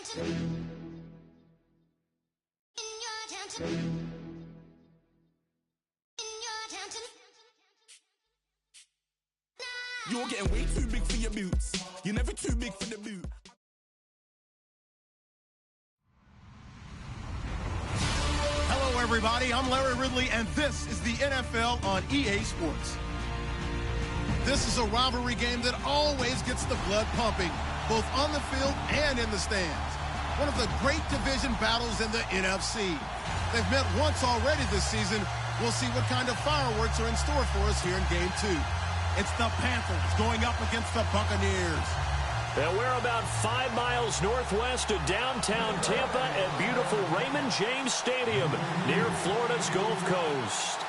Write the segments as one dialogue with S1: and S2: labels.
S1: You're getting way too big for your boots. You're never too big for the boot.
S2: Hello, everybody. I'm Larry Ridley, and this is the NFL on EA Sports. This is a rivalry game that always gets the blood pumping, both on the field and in the stands. One of the great division battles in the NFC. They've met once already this season. We'll see what kind of fireworks are in store for us here in Game 2. It's the Panthers going up against the Buccaneers.
S3: And we're about 5 miles northwest of downtown Tampa at beautiful Raymond James Stadium near Florida's Gulf Coast.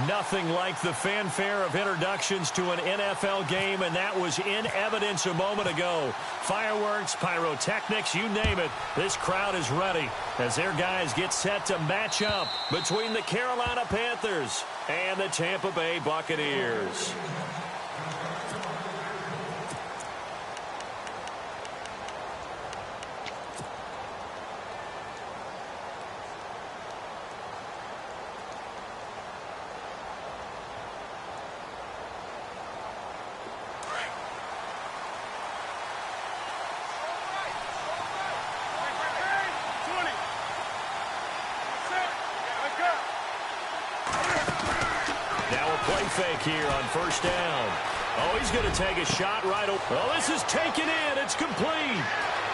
S3: Nothing like the fanfare of introductions to an NFL game, and that was in evidence a moment ago. Fireworks, pyrotechnics, you name it. This crowd is ready as their guys get set to match up between the Carolina Panthers and the Tampa Bay Buccaneers. Fake here on first down. Oh, he's going to take a shot right over. Oh, this is taken in. It's complete.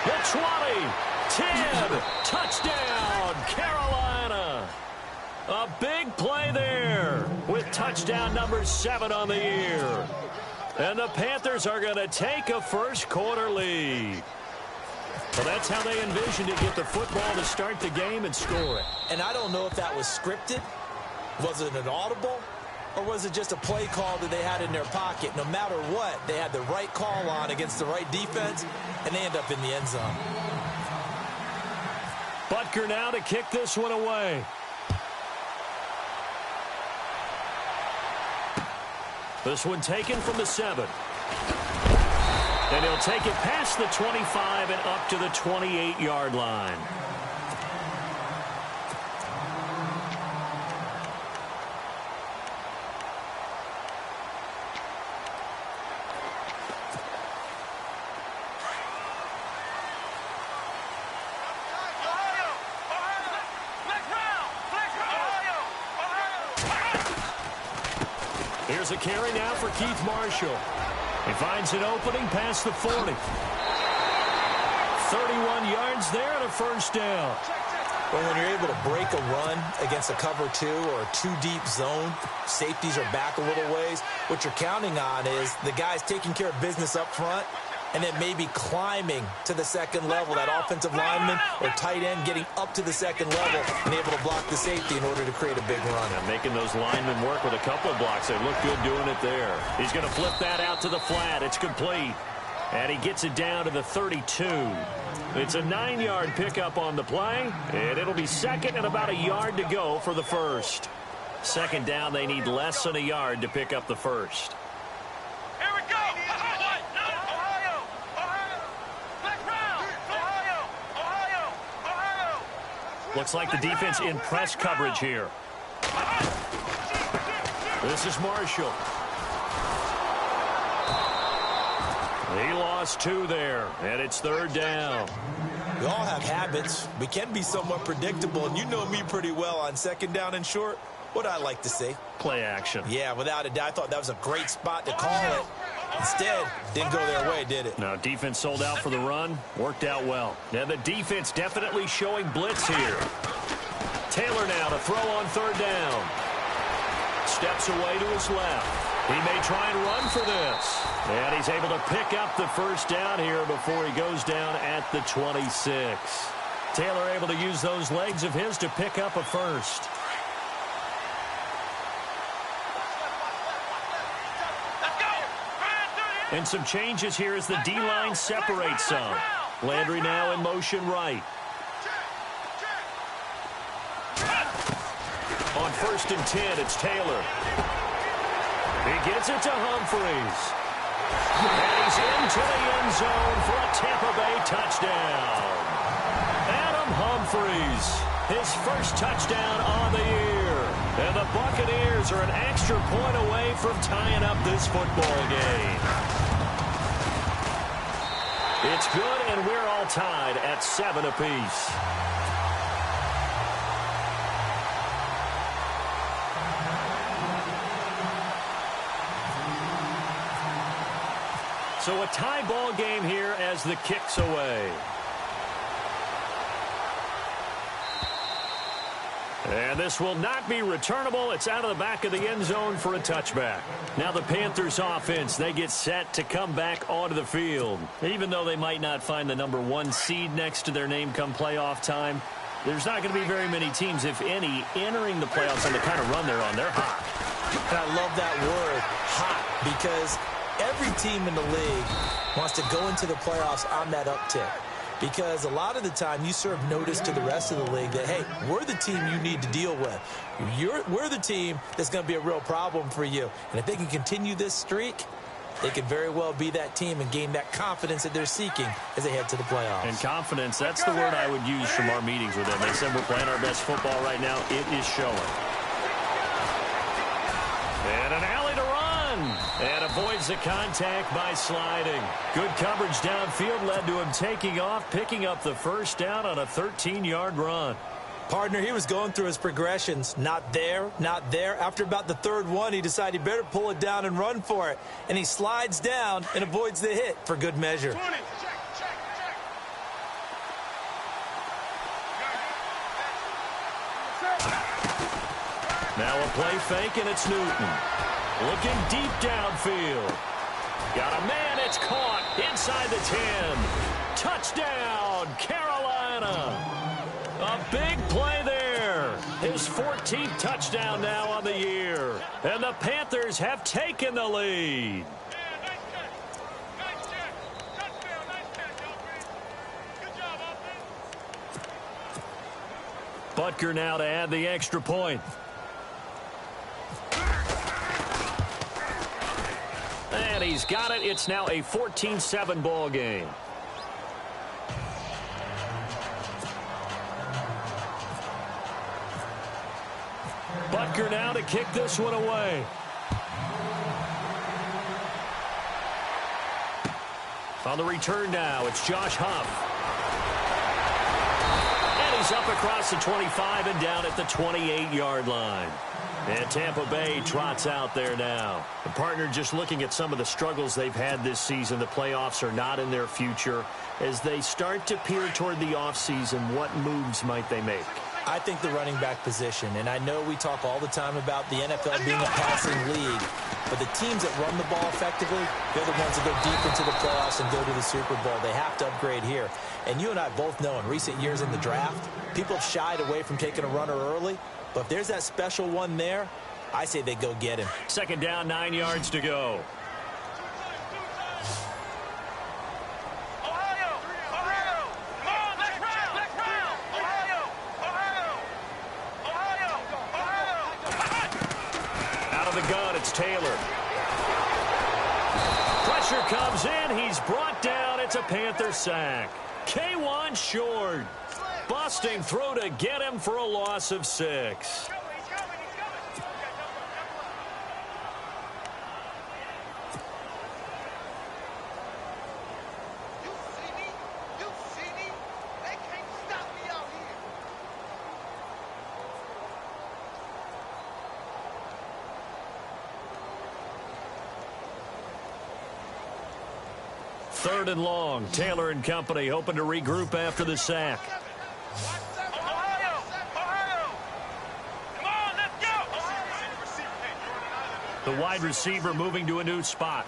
S3: The 20, 10, touchdown, Carolina. A big play there with touchdown number 7 on the year. And the Panthers are going to take a first quarter lead. Well, that's how they envisioned to get the football to start the game and score it.
S4: And I don't know if that was scripted. Was it an audible? Or was it just a play call that they had in their pocket? No matter what, they had the right call on against the right defense, and they end up in the end zone.
S3: Butker now to kick this one away. This one taken from the 7. And he'll take it past the 25 and up to the 28-yard line. Here's a carry now for Keith Marshall. He finds an opening past the 40. 31 yards there and a first down.
S4: Well, when you're able to break a run against a cover 2 or a 2-deep zone, safeties are back a little ways. What you're counting on is the guys taking care of business up front and then maybe climbing to the second level, that offensive lineman or tight end getting up to the second level and able to block the safety in order to create a big run.
S3: And making those linemen work with a couple of blocks. They look good doing it there. He's going to flip that out to the flat. It's complete. And he gets it down to the 32. It's a 9-yard pickup on the play, and it'll be second and about a yard to go for the first. Second down, they need less than a yard to pick up the first.
S5: Here we go! Ohio! Black round! Ohio!
S3: Looks like the defense in press coverage here. This is Marshall. He lost 2 there, and it's third down.
S4: We all have habits. We can be somewhat predictable, and you know me pretty well on second down and short. What I like to say?
S3: Play action.
S4: Yeah, without a doubt. I thought that was a great spot to call it. Instead, didn't go their way, did it?
S3: No, defense sold out for the run. Worked out well. Now the defense definitely showing blitz here. Taylor now to throw on third down. Steps away to his left. He may try and run for this. And he's able to pick up the first down here before he goes down at the 26. Taylor able to use those legs of his to pick up a first. And some changes here as the D-line separates some. Landry now in motion right. On first and 10, it's Taylor. He gets it to Humphries. And he's into the end zone for a Tampa Bay touchdown. Humphries, his first touchdown on the year. And the Buccaneers are an extra point away from tying up this football game. It's good, and we're all tied at 7 apiece. So a tie ball game here as the kick's away. And this will not be returnable. It's out of the back of the end zone for a touchback. Now the Panthers offense, they get set to come back onto the field. Even though they might not find the #1 seed next to their name come playoff time, there's not going to be very many teams, if any, entering the playoffs on the kind of run they're on. They're hot.
S4: And I love that word, hot, because every team in the league wants to go into the playoffs on that uptick. Because a lot of the time you serve notice to the rest of the league that, hey, we're the team you need to deal with. We're the team that's going to be a real problem for you. And if they can continue this streak, they could very well be that team and gain that confidence that they're seeking as they head to the playoffs.
S3: And confidence, that's the word I would use from our meetings with them. They said we're playing our best football right now. It is showing. And an alley to run. And avoids the contact by sliding. Good coverage downfield led to him taking off, picking up the first down on a 13-yard run.
S4: Partner, he was going through his progressions. Not there, not there. After about the third one, he decided he better pull it down and run for it. And he slides down and avoids the hit for good measure.
S5: 20.
S3: Now a play fake, and it's Newton. Looking deep downfield. Got a man, it's caught inside the 10. Touchdown, Carolina. A big play there. His 14th touchdown now on the year. And the Panthers have taken the lead. Butker now to add the extra point. And he's got it. It's now a 14-7 ball game. Butker now to kick this one away. On the return now, it's Josh Huff. And he's up across the 25 and down at the 28-yard line. And Tampa Bay trots out there now. The partner just looking at some of the struggles they've had this season. The playoffs are not in their future. As they start to peer toward the offseason, what moves might they make?
S4: I think the running back position, and I know we talk all the time about the NFL being a passing league, but the teams that run the ball effectively, they're the ones that go deep into the playoffs and go to the Super Bowl. They have to upgrade here. And you and I both know in recent years in the draft, people have shied away from taking a runner early. But if there's that special one there, I say they go get him.
S3: Second down, 9 yards to go. Out of the gun, it's Taylor. Pressure comes in. He's brought down. It's a Panther sack. K1 short. Busting through to get him for a loss of 6. Third and long. Taylor and company hoping to regroup after the sack. The wide receiver moving to a new spot.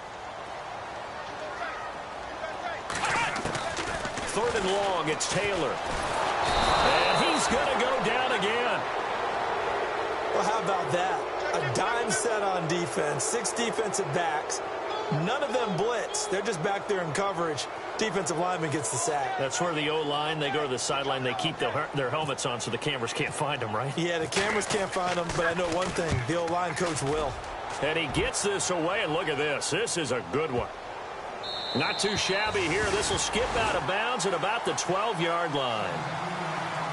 S3: Third and long, it's Taylor. And he's going to go down again.
S4: Well, how about that? A dime set on defense, 6 defensive backs. None of them blitz. They're just back there in coverage. Defensive lineman gets the sack.
S3: That's where the O-line, they go to the sideline, they keep their helmets on so the cameras can't find them, right?
S4: Yeah, the cameras can't find them, but I know one thing. The O-line coach will.
S3: And he gets this away, and look at this. This is a good one. Not too shabby here. This will skip out of bounds at about the 12-yard line.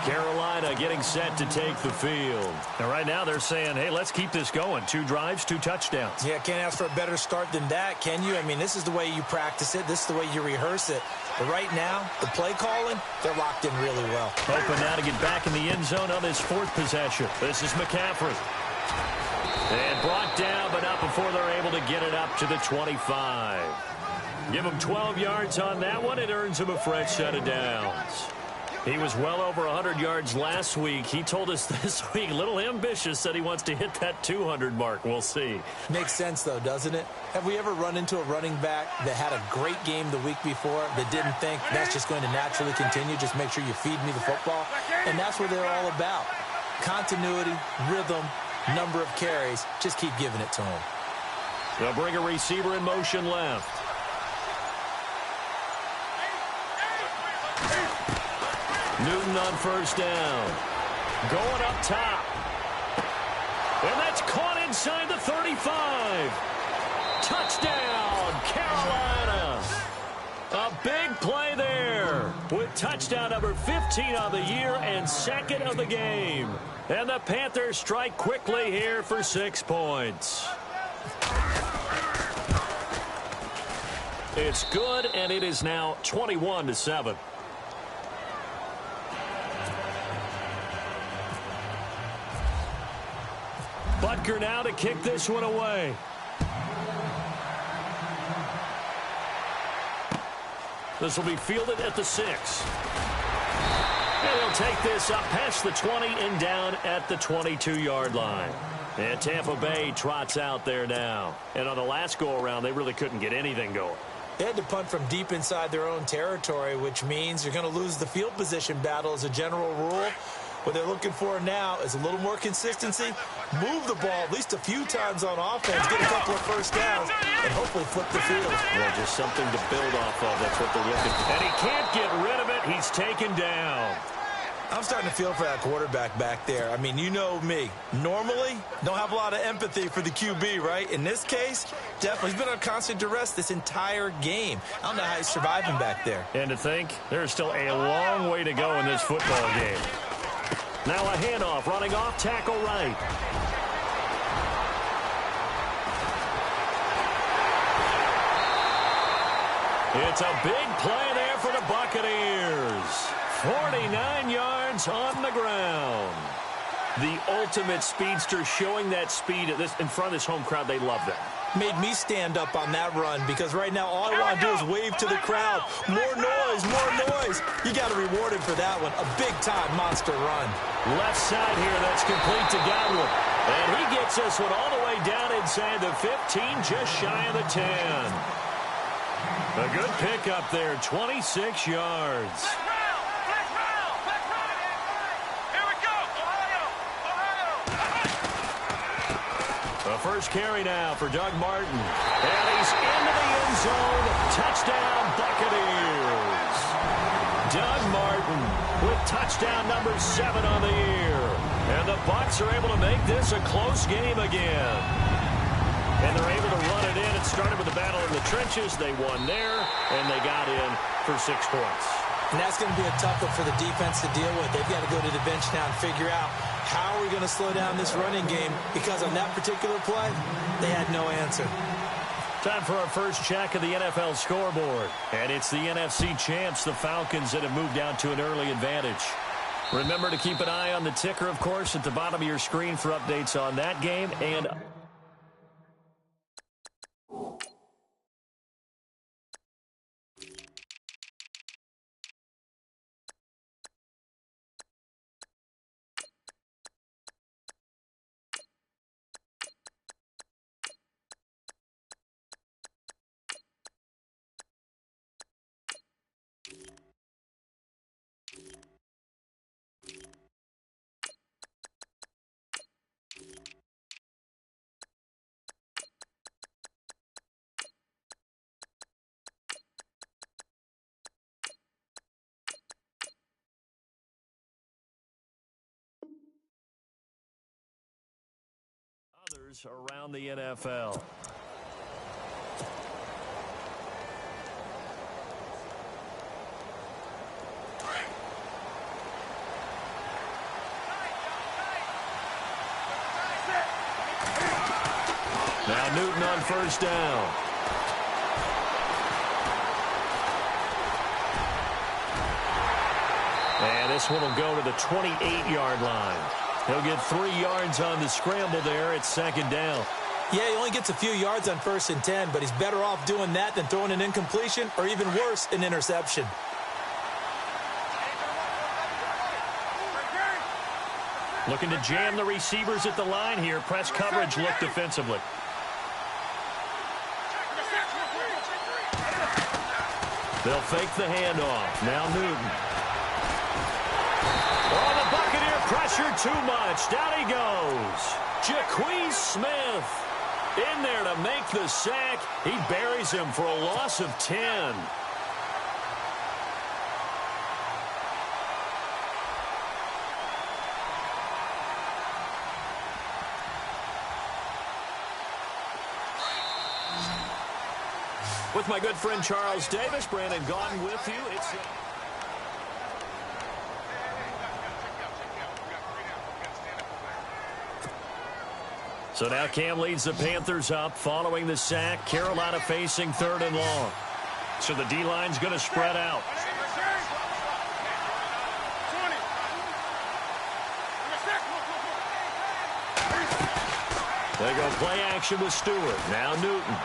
S3: Carolina getting set to take the field. And right now they're saying, hey, let's keep this going. 2 drives, 2 touchdowns.
S4: Yeah, can't ask for a better start than that, can you? I mean, this is the way you practice it. This is the way you rehearse it. But right now, the play calling, they're locked in really well.
S3: Open now to get back in the end zone on his 4th possession. This is McCaffrey. And brought down, but not before they're able to get it up to the 25. Give him 12 yards on that one. It earns him a fresh set of downs. He was well over 100 yards last week. He told us this week, a little ambitious, said he wants to hit that 200 mark. We'll see.
S4: Makes sense, though, doesn't it? Have we ever run into a running back that had a great game the week before that didn't think that's just going to naturally continue? Just make sure you feed me the football. And that's what they're all about. Continuity, rhythm, number of carries. Just keep giving it to him.
S3: They'll bring a receiver in motion left. Newton on first down. Going up top. And that's caught inside the 35. Touchdown, Carolina. A big play there with touchdown number 15 on the year and 2nd of the game. And the Panthers strike quickly here for 6 points. It's good, and it is now 21-7. Butker now to kick this one away. This will be fielded at the 6. And he'll take this up past the 20 and down at the 22-yard line. And Tampa Bay trots out there now. And on the last go-around, they really couldn't get anything going.
S4: They had to punt from deep inside their own territory, which means you're going to lose the field position battle as a general rule. What they're looking for now is a little more consistency, move the ball at least a few times on offense, get a couple of first downs, and hopefully flip the field.
S3: Yeah, just something to build off of. That's what they're looking for. And he can't get rid of it. He's taken down.
S4: I'm starting to feel for that quarterback back there. I mean, you know me. Normally, don't have a lot of empathy for the QB, right? In this case, definitely. He's been on constant duress this entire game. I don't know how he's surviving back there.
S3: And to think, there's still a long way to go in this football game. Now a handoff, running off, tackle right. It's a big play there for the Buccaneers. 49 yards on the ground. The ultimate speedster, showing that speed in front of this home crowd. They love that.
S4: Made me stand up on that run because right now all I want to do is wave to the crowd. More noise, more noise. You got to reward him for that one. A big-time monster run.
S3: Left side here, that's complete to Godwin. And he gets this one all the way down inside the 15, just shy of the 10. A good pickup there, 26 yards. The first carry now for Doug Martin. And he's into the end zone. Touchdown, Buccaneers. Doug Martin with touchdown number 7 on the year. And the Bucs are able to make this a close game again. And they're able to run it in. It started with a battle in the trenches. They won there, and they got in for 6 points.
S4: And that's going to be a tough one for the defense to deal with. They've got to go to the bench now and figure out how are we going to slow down this running game, because on that particular play, they had no answer.
S3: Time for our first check of the NFL scoreboard. And it's the NFC champs, the Falcons, that have moved down to an early advantage. Remember to keep an eye on the ticker, of course, at the bottom of your screen for updates on that game. And others around the NFL. Now Newton on first down. And this one will go to the 28-yard line. He'll get 3 yards on the scramble there. It's second down.
S4: Yeah, he only gets a few yards on 1st and 10, but he's better off doing that than throwing an incompletion or even worse, an interception.
S3: Looking to jam the receivers at the line here. Press coverage look defensively. They'll fake the handoff. Now Newton. Oh, the Buccaneer pressure too much. Down he goes. Jaquez Smith in there to make the sack. He buries him for a loss of 10. With my good friend Charles Davis, Brandon Gaudin with you. So now Cam leads the Panthers up following the sack. Carolina facing 3rd and long. So the D-line's going to spread out. They go play action with Stewart. Now Newton.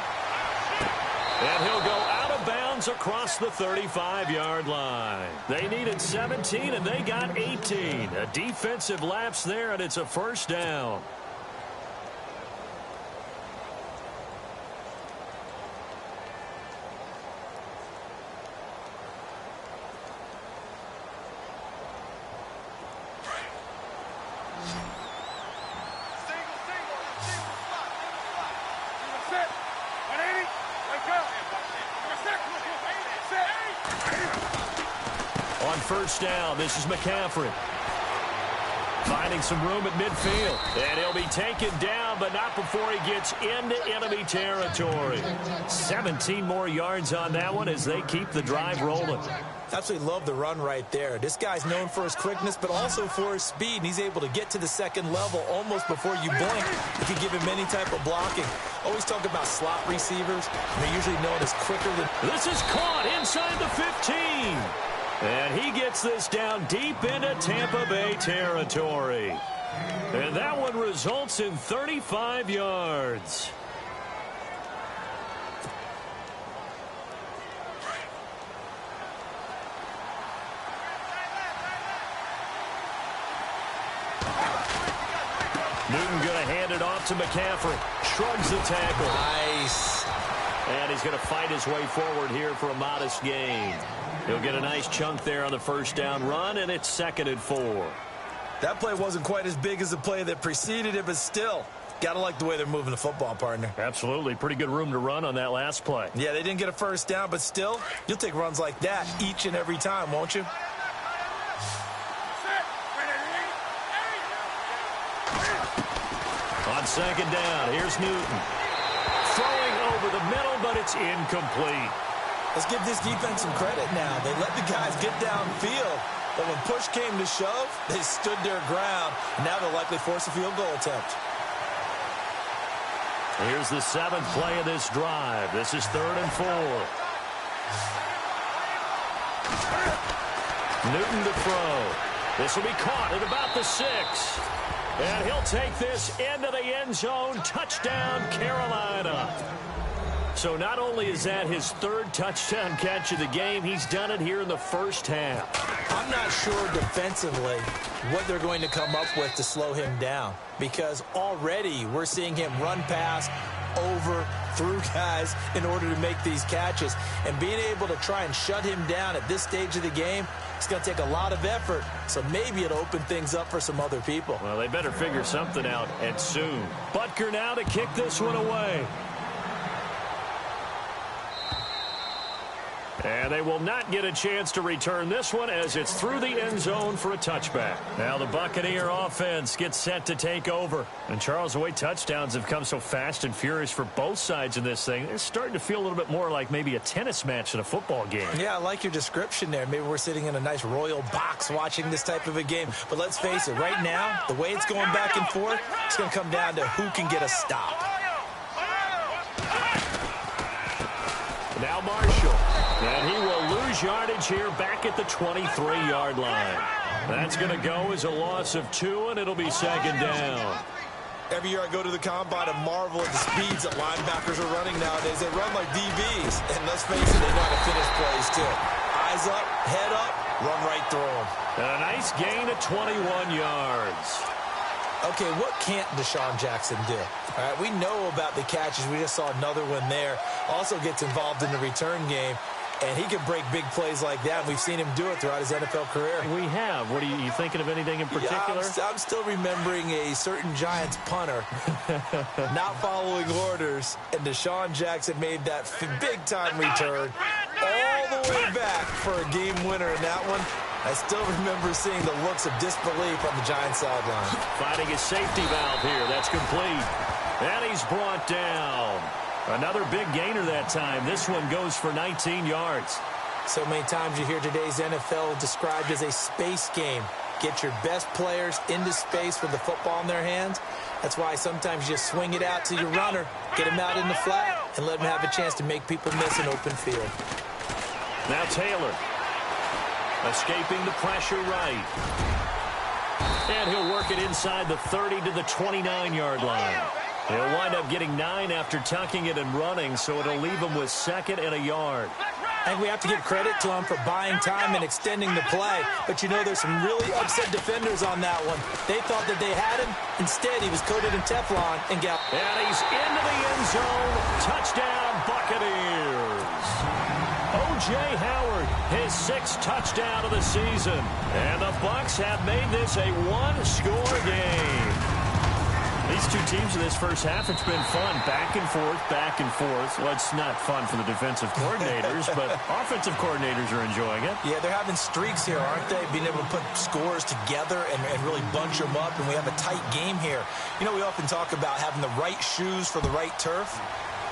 S3: And he'll go out of bounds across the 35-yard line. They needed 17, and they got 18. A defensive lapse there, and it's a first down. On first down, this is McCaffrey. Finding some room at midfield. And he'll be taken down, but not before he gets into enemy territory. 17 more yards on that one as they keep the drive rolling.
S4: Absolutely love the run right there. This guy's known for his quickness, but also for his speed. And he's able to get to the second level almost before you blink. You can give him any type of blocking. Always talk about slot receivers. They're usually known as quicker than...
S3: This is caught inside the 15. And he gets this down deep into Tampa Bay territory. And that one results in 35 yards. Newton going to hand it off to McCaffrey. Shrugs the tackle.
S4: Nice.
S3: And he's going to fight his way forward here for a modest gain. He'll get a nice chunk there on the first down run, and it's 2nd and 4.
S4: That play wasn't quite as big as the play that preceded it, but still, got to like the way they're moving the football, partner.
S3: Absolutely. Pretty good room to run on that last play.
S4: Yeah, they didn't get a first down, but still, you'll take runs like that each and every time, won't you?
S3: On second down, here's Newton. Throwing over the middle, but it's incomplete.
S4: Let's give this defense some credit now. They let the guys get downfield, but when push came to shove, they stood their ground. And now they'll likely force a field goal attempt.
S3: Here's the 7th play of this drive. This is 3rd and 4. Newton to throw. This will be caught at about the 6. And he'll take this into the end zone. Touchdown, Carolina. So not only is that his 3rd touchdown catch of the game, he's done it here in the first half.
S4: I'm not sure defensively what they're going to come up with to slow him down, because already we're seeing him run past, over, through guys in order to make these catches. And being able to try and shut him down at this stage of the game, it's going to take a lot of effort. So maybe it'll open things up for some other people.
S3: Well, they better figure something out, and soon. Butker now to kick this one away. And they will not get a chance to return this one as it's through the end zone for a touchback. Now the Buccaneer offense gets set to take over. And Charles, the way touchdowns have come so fast and furious for both sides in this thing, it's starting to feel a little bit more like maybe a tennis match than a football game.
S4: Yeah, I like your description there. Maybe we're sitting in a nice royal box watching this type of a game. But let's face it, right now, the way it's going back and forth, it's going to come down to who can get a stop.
S3: Now Marshall. And he will lose yardage here back at the 23-yard line. That's going to go as a loss of 2, and it'll be second down.
S4: Every year I go to the combine and marvel at the speeds that linebackers are running nowadays. They run like DBs. And let's face it, they know how to finish plays too. Eyes up, head up, run right through them.
S3: And a nice gain of 21 yards.
S4: Okay, what can't Deshaun Jackson do? All right, we know about the catches. We just saw another one there. Also gets involved in the return game. And he can break big plays like that. We've seen him do it throughout his NFL career.
S3: We have. What are you thinking of anything in particular?
S4: Yeah, I'm still remembering a certain Giants punter not following orders. And Deshaun Jackson made that big-time return all the way back for a game winner in that one. I still remember seeing the looks of disbelief on the Giants sideline.
S3: Finding a safety valve here. That's complete. And he's brought down. Another big gainer that time. This one goes for 19 yards.
S4: So many times you hear today's NFL described as a space game. Get your best players into space with the football in their hands. That's why sometimes you swing it out to your runner, get him out in the flat, and let him have a chance to make people miss an open field.
S3: Now Taylor. Escaping the pressure right. And he'll work it inside the 30 to the 29-yard line. He'll wind up getting 9 after tucking it and running, so it'll leave him with 2nd and a yard.
S4: And we have to give credit to him for buying time and extending the play. But, you know, there's some really upset defenders on that one. They thought that they had him. Instead, he was coated in Teflon and got...
S3: And he's into the end zone. Touchdown, Buccaneers. O.J. Howard, his 6th touchdown of the season. And the Bucs have made this a one-score game. These two teams in this first half, it's been fun. Back and forth, back and forth. Well, it's not fun for the defensive coordinators, but offensive coordinators are enjoying it.
S4: Yeah, they're having streaks here, aren't they? Being able to put scores together and really bunch them up, and we have a tight game here. You know, we often talk about having the right shoes for the right turf.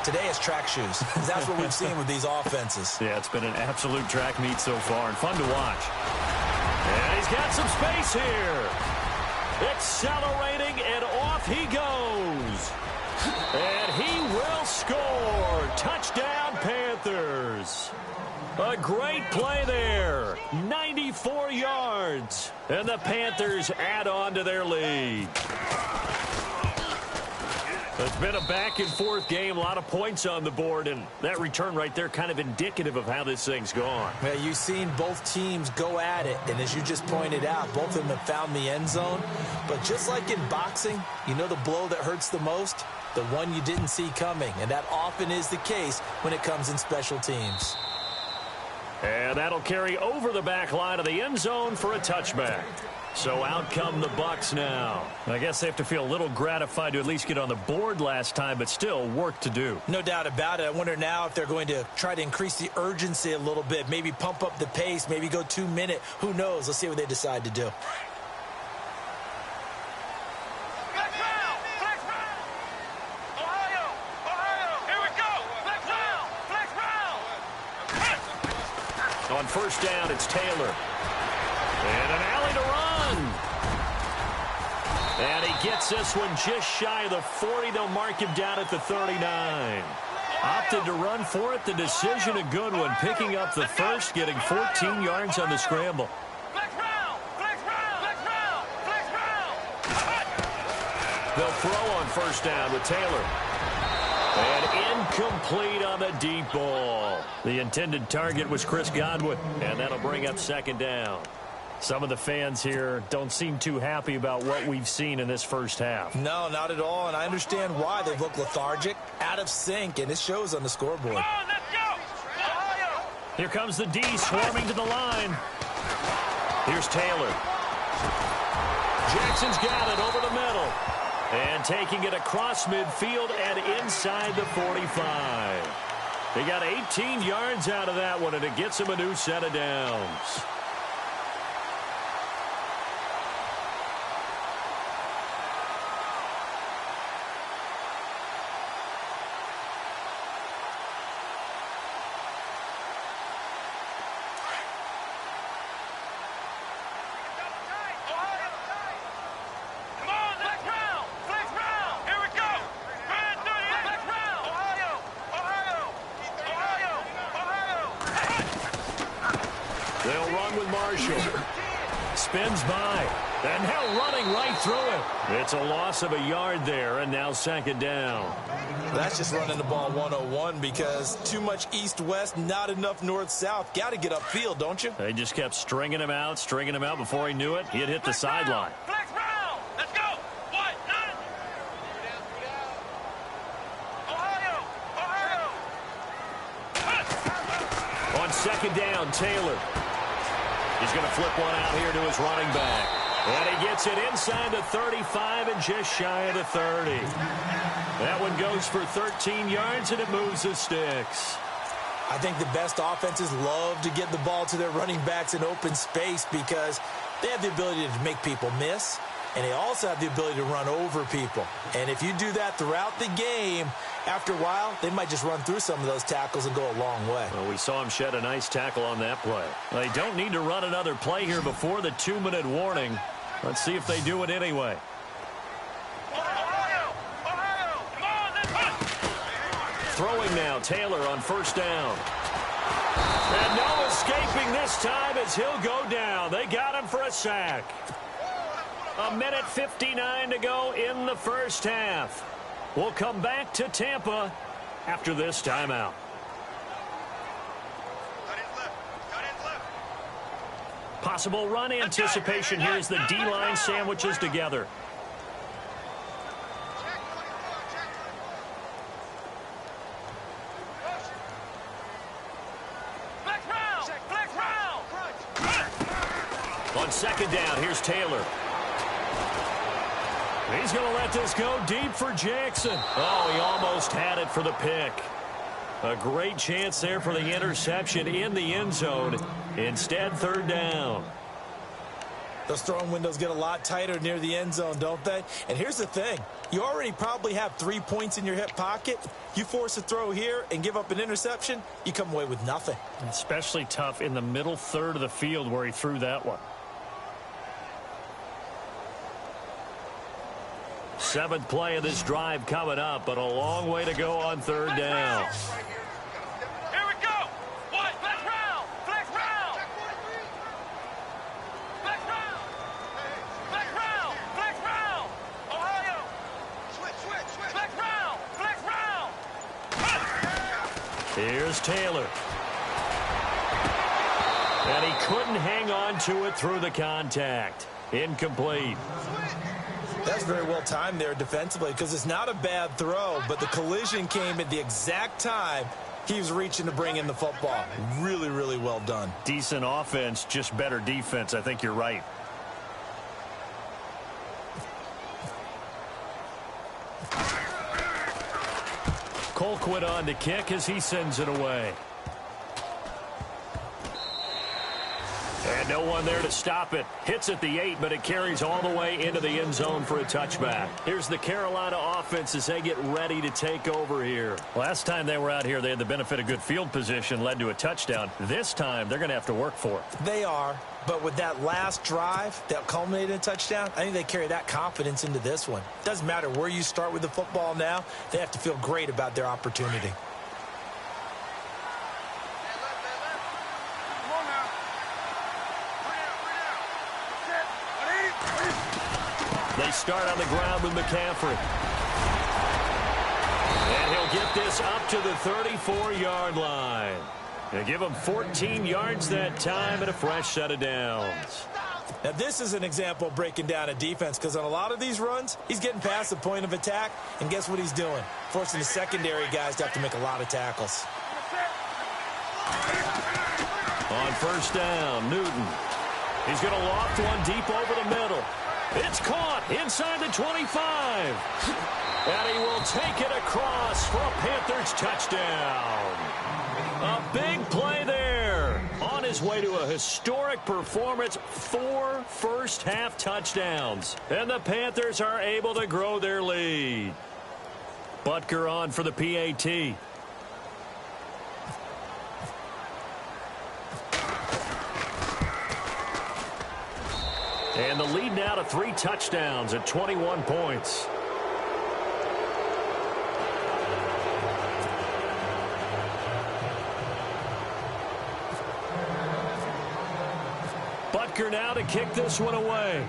S4: Today it's track shoes. That's what we've seen with these offenses.
S3: Yeah, it's been an absolute track meet so far, and fun to watch. And he's got some space here. Accelerating, and off he goes. And he will score. Touchdown, Panthers. A great play there. 94 yards. And the Panthers add on to their lead. It's been a back-and-forth game, a lot of points on the board, and that return right there kind of indicative of how this thing's gone.
S4: Yeah, you've seen both teams go at it, and as you just pointed out, both of them have found the end zone. But just like in boxing, you know the blow that hurts the most? The one you didn't see coming, and that often is the case when it comes in special teams.
S3: And that'll carry over the back line of the end zone for a touchback. So out come the Bucs now. I guess they have to feel a little gratified to at least get on the board last time, but still work to do.
S4: No doubt about it. I wonder now if they're going to try to increase the urgency a little bit, maybe pump up the pace, maybe go 2-minute. Who knows? Let's see what they decide to do.
S3: On first down, it's Taylor. And an alley to run. And he gets this one just shy of the 40. They'll mark him down at the 39. Opted to run for it. The decision a good one. Picking up the first, getting 14 yards on the scramble. They'll throw on first down with Taylor. And incomplete on the deep ball. The intended target was Chris Godwin. And that'll bring up second down. Some of the fans here don't seem too happy about what we've seen in this first half.
S4: No, not at all, and I understand why. They look lethargic, out of sync, and it shows on the scoreboard.
S3: Here comes the D swarming to the line. Here's Taylor. Jackson's got it over the middle. And taking it across midfield and inside the 45. He got 18 yards out of that one, and it gets him a new set of downs. Marshall. Spins by. And now running right through it. It's a loss of a yard there, and now second down.
S4: That's just running the ball 101 because too much east-west, not enough north-south. Got to get upfield, don't you?
S3: They just kept stringing him out before he knew it. He'd hit the sideline.
S5: Flex round. Let's go. What? None. Ohio.
S3: On second down, Taylor. He's going to flip one out here to his running back. And he gets it inside the 35 and just shy of the 30. That one goes for 13 yards, and it moves the sticks.
S4: I think the best offenses love to get the ball to their running backs in open space because they have the ability to make people miss, and they also have the ability to run over people. And if you do that throughout the game, after a while, they might just run through some of those tackles and go a long way.
S3: Well, we saw him shed a nice tackle on that play. They don't need to run another play here before the 2-minute warning. Let's see if they do it anyway. Throwing now, Taylor on first down. And no escaping this time as he'll go down. They got him for a sack. 1:59 to go in the first half. We'll come back to Tampa after this timeout. Possible run anticipation here as the D-line sandwiches together. On second down, here's Taylor. He's going to let this go deep for Jackson. Oh, he almost had it for the pick. A great chance there for the interception in the end zone. Instead, third down.
S4: Those throwing windows get a lot tighter near the end zone, don't they? And here's the thing. You already probably have 3 points in your hip pocket. You force a throw here and give up an interception, you come away with nothing.
S3: Especially tough in the middle third of the field where he threw that one. 7th play of this drive coming up, but a long way to go on third down.
S5: Here we go. What? Flex round. Flex round. Flex round. Flex round. Flex round. Ohio. Switch. Flex round. Flex round.
S3: Here's Taylor. And he couldn't hang on to it through the contact. Incomplete.
S4: That's very well timed there defensively because it's not a bad throw, but the collision came at the exact time he was reaching to bring in the football. Really, really well done.
S3: Decent offense, just better defense. I think you're right. Colquitt on to kick as he sends it away. And no one there to stop it. Hits at the 8, but it carries all the way into the end zone for a touchback. Here's the Carolina offense as they get ready to take over here. Last time they were out here, they had the benefit of good field position, led to a touchdown. This time, they're going to have to work for it.
S4: They are, but with that last drive that culminated in a touchdown, I think they carry that confidence into this one. Doesn't matter where you start with the football now, they have to feel great about their opportunity.
S3: They start on the ground with McCaffrey. And he'll get this up to the 34-yard line. They give him 14 yards that time and a fresh set of downs.
S4: Now, this is an example of breaking down a defense because on a lot of these runs, he's getting past the point of attack, and guess what he's doing? Forcing the secondary guys to have to make a lot of tackles.
S3: On first down, Newton. He's going to loft one deep over the middle. It's caught inside the 25. And he will take it across for a Panthers touchdown. A big play there. On his way to a historic performance, 4 first-half touchdowns. And the Panthers are able to grow their lead. Butker on for the PAT. And the lead now to 3 touchdowns at 21 points. Butker now to kick this one away.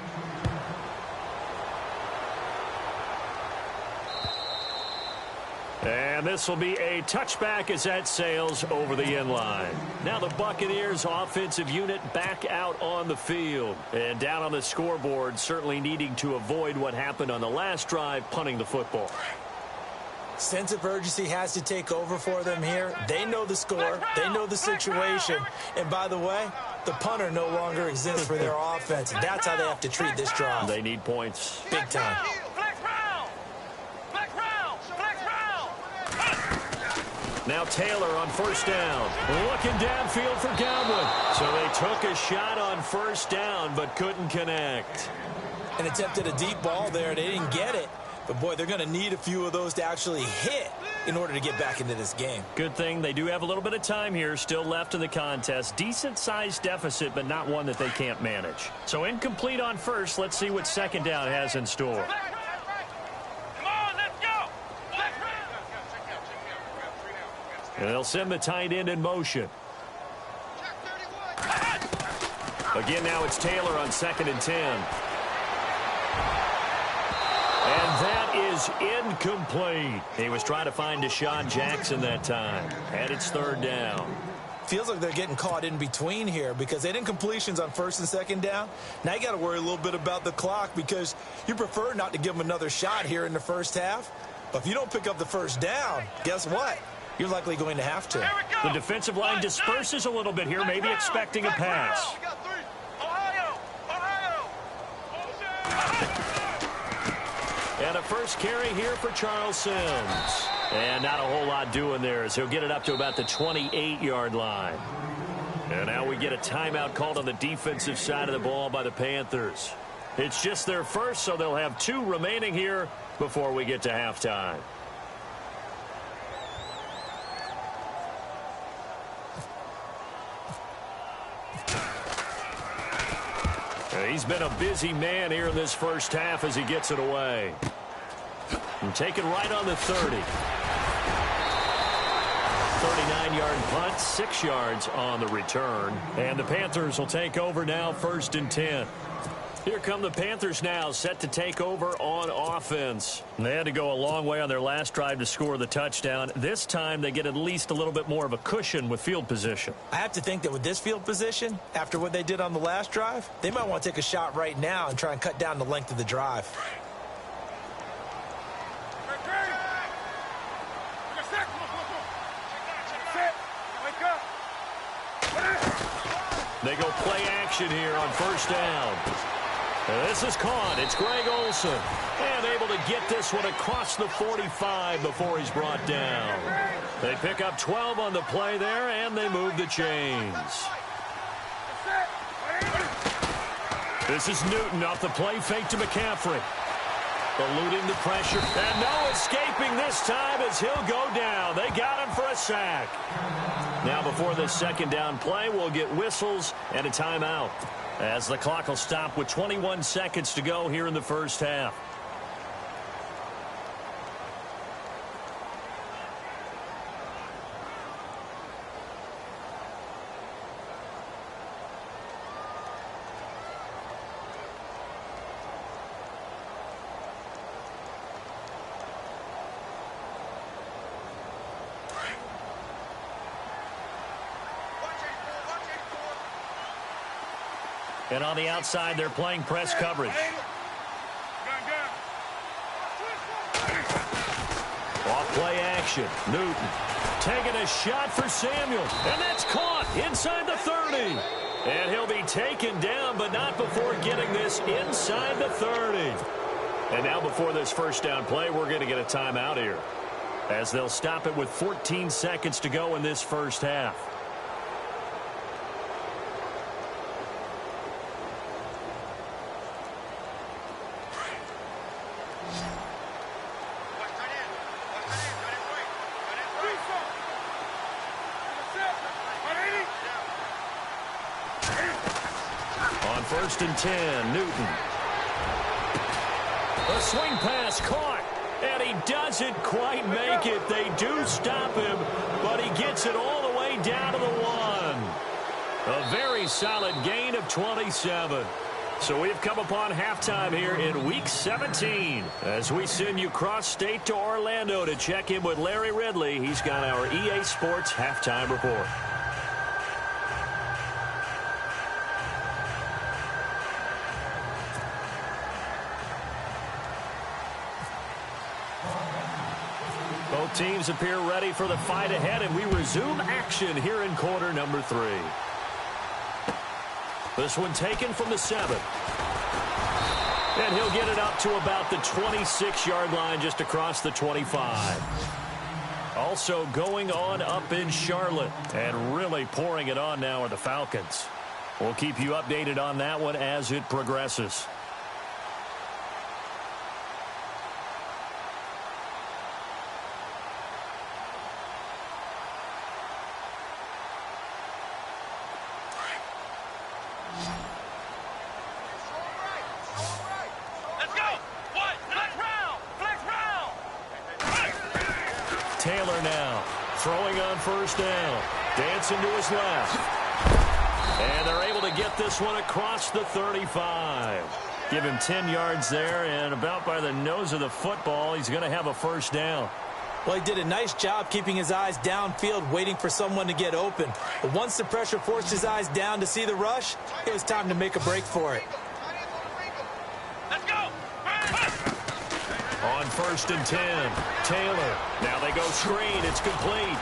S3: And this will be a touchback as that sails over the end line. Now the Buccaneers offensive unit back out on the field. And down on the scoreboard, certainly needing to avoid what happened on the last drive, punting the football.
S4: Sense of urgency has to take over for them here. They know the score. They know the situation. And by the way, the punter no longer exists for their offense. And that's how they have to treat this drive.
S3: They need points.
S4: Big time.
S3: Now Taylor on first down. Looking downfield for Godwin. So they took a shot on first down but couldn't connect.
S4: And attempted a deep ball there. They didn't get it. But, boy, they're going to need a few of those to actually hit in order to get back into this game.
S3: Good thing they do have a little bit of time here still left in the contest. Decent-sized deficit, but not one that they can't manage. So incomplete on first. Let's see what second down has in store. And they'll send the tight end in motion. Again, now it's Taylor on 2nd and 10. And that is incomplete. He was trying to find Deshaun Jackson that time. And it's 3rd down.
S4: Feels like they're getting caught in between here because they did incompletions on 1st and 2nd down. Now you got to worry a little bit about the clock because you prefer not to give them another shot here in the first half. But if you don't pick up the first down, guess what? You're likely going to have to.
S3: The defensive line disperses a little bit here, maybe expecting a pass. And a first carry here for Charles Sims. And not a whole lot doing there as he'll get it up to about the 28-yard line. And now we get a timeout called on the defensive side of the ball by the Panthers. It's just their first, so they'll have 2 remaining here before we get to halftime. He's been a busy man here in this first half as he gets it away. And taken right on the 30. 39-yard punt, 6 yards on the return. And the Panthers will take over now, 1st and 10. Here come the Panthers now, set to take over on offense. They had to go a long way on their last drive to score the touchdown. This time they get at least a little bit more of a cushion with field position.
S4: I have to think that with this field position, after what they did on the last drive, they might want to take a shot right now and try and cut down the length of the drive.
S3: They go play action here on first down. This is caught. It's Greg Olsen. And able to get this one across the 45 before he's brought down. They pick up 12 on the play there, and they move the chains. This is Newton off the play fake to McCaffrey. Eluding the pressure. And no escaping this time as he'll go down. They got him for a sack. Now before this second down play, we'll get whistles and a timeout, as the clock will stop with 21 seconds to go here in the first half. And on the outside, they're playing press coverage. Off play action. Newton taking a shot for Samuel. And that's caught inside the 30. And he'll be taken down, but not before getting this inside the 30. And now before this first down play, we're going to get a timeout here, as they'll stop it with 14 seconds to go in this first half. On 1st and 10, Newton. A swing pass caught, and he doesn't quite make it. They do stop him, but he gets it all the way down to the 1. A very solid gain of 27. So we've come upon halftime here in Week 17 as we send you cross-state to Orlando to check in with Larry Ridley. He's got our EA Sports halftime report. Both teams appear ready for the fight ahead, and we resume action here in quarter number 3. This one taken from the 7. And he'll get it up to about the 26-yard line just across the 25. Also going on up in Charlotte and really pouring it on now are the Falcons. We'll keep you updated on that one as it progresses. Taylor now throwing on first down. Dancing to his left. And they're able to get this one across the 35. Give him 10 yards there, and about by the nose of the football, he's going to have a first down.
S4: Well, he did a nice job keeping his eyes downfield, waiting for someone to get open. But once the pressure forced his eyes down to see the rush, it was time to make a break for it.
S5: Let's go!
S3: On first and 10, Taylor. Now they go screen. It's complete.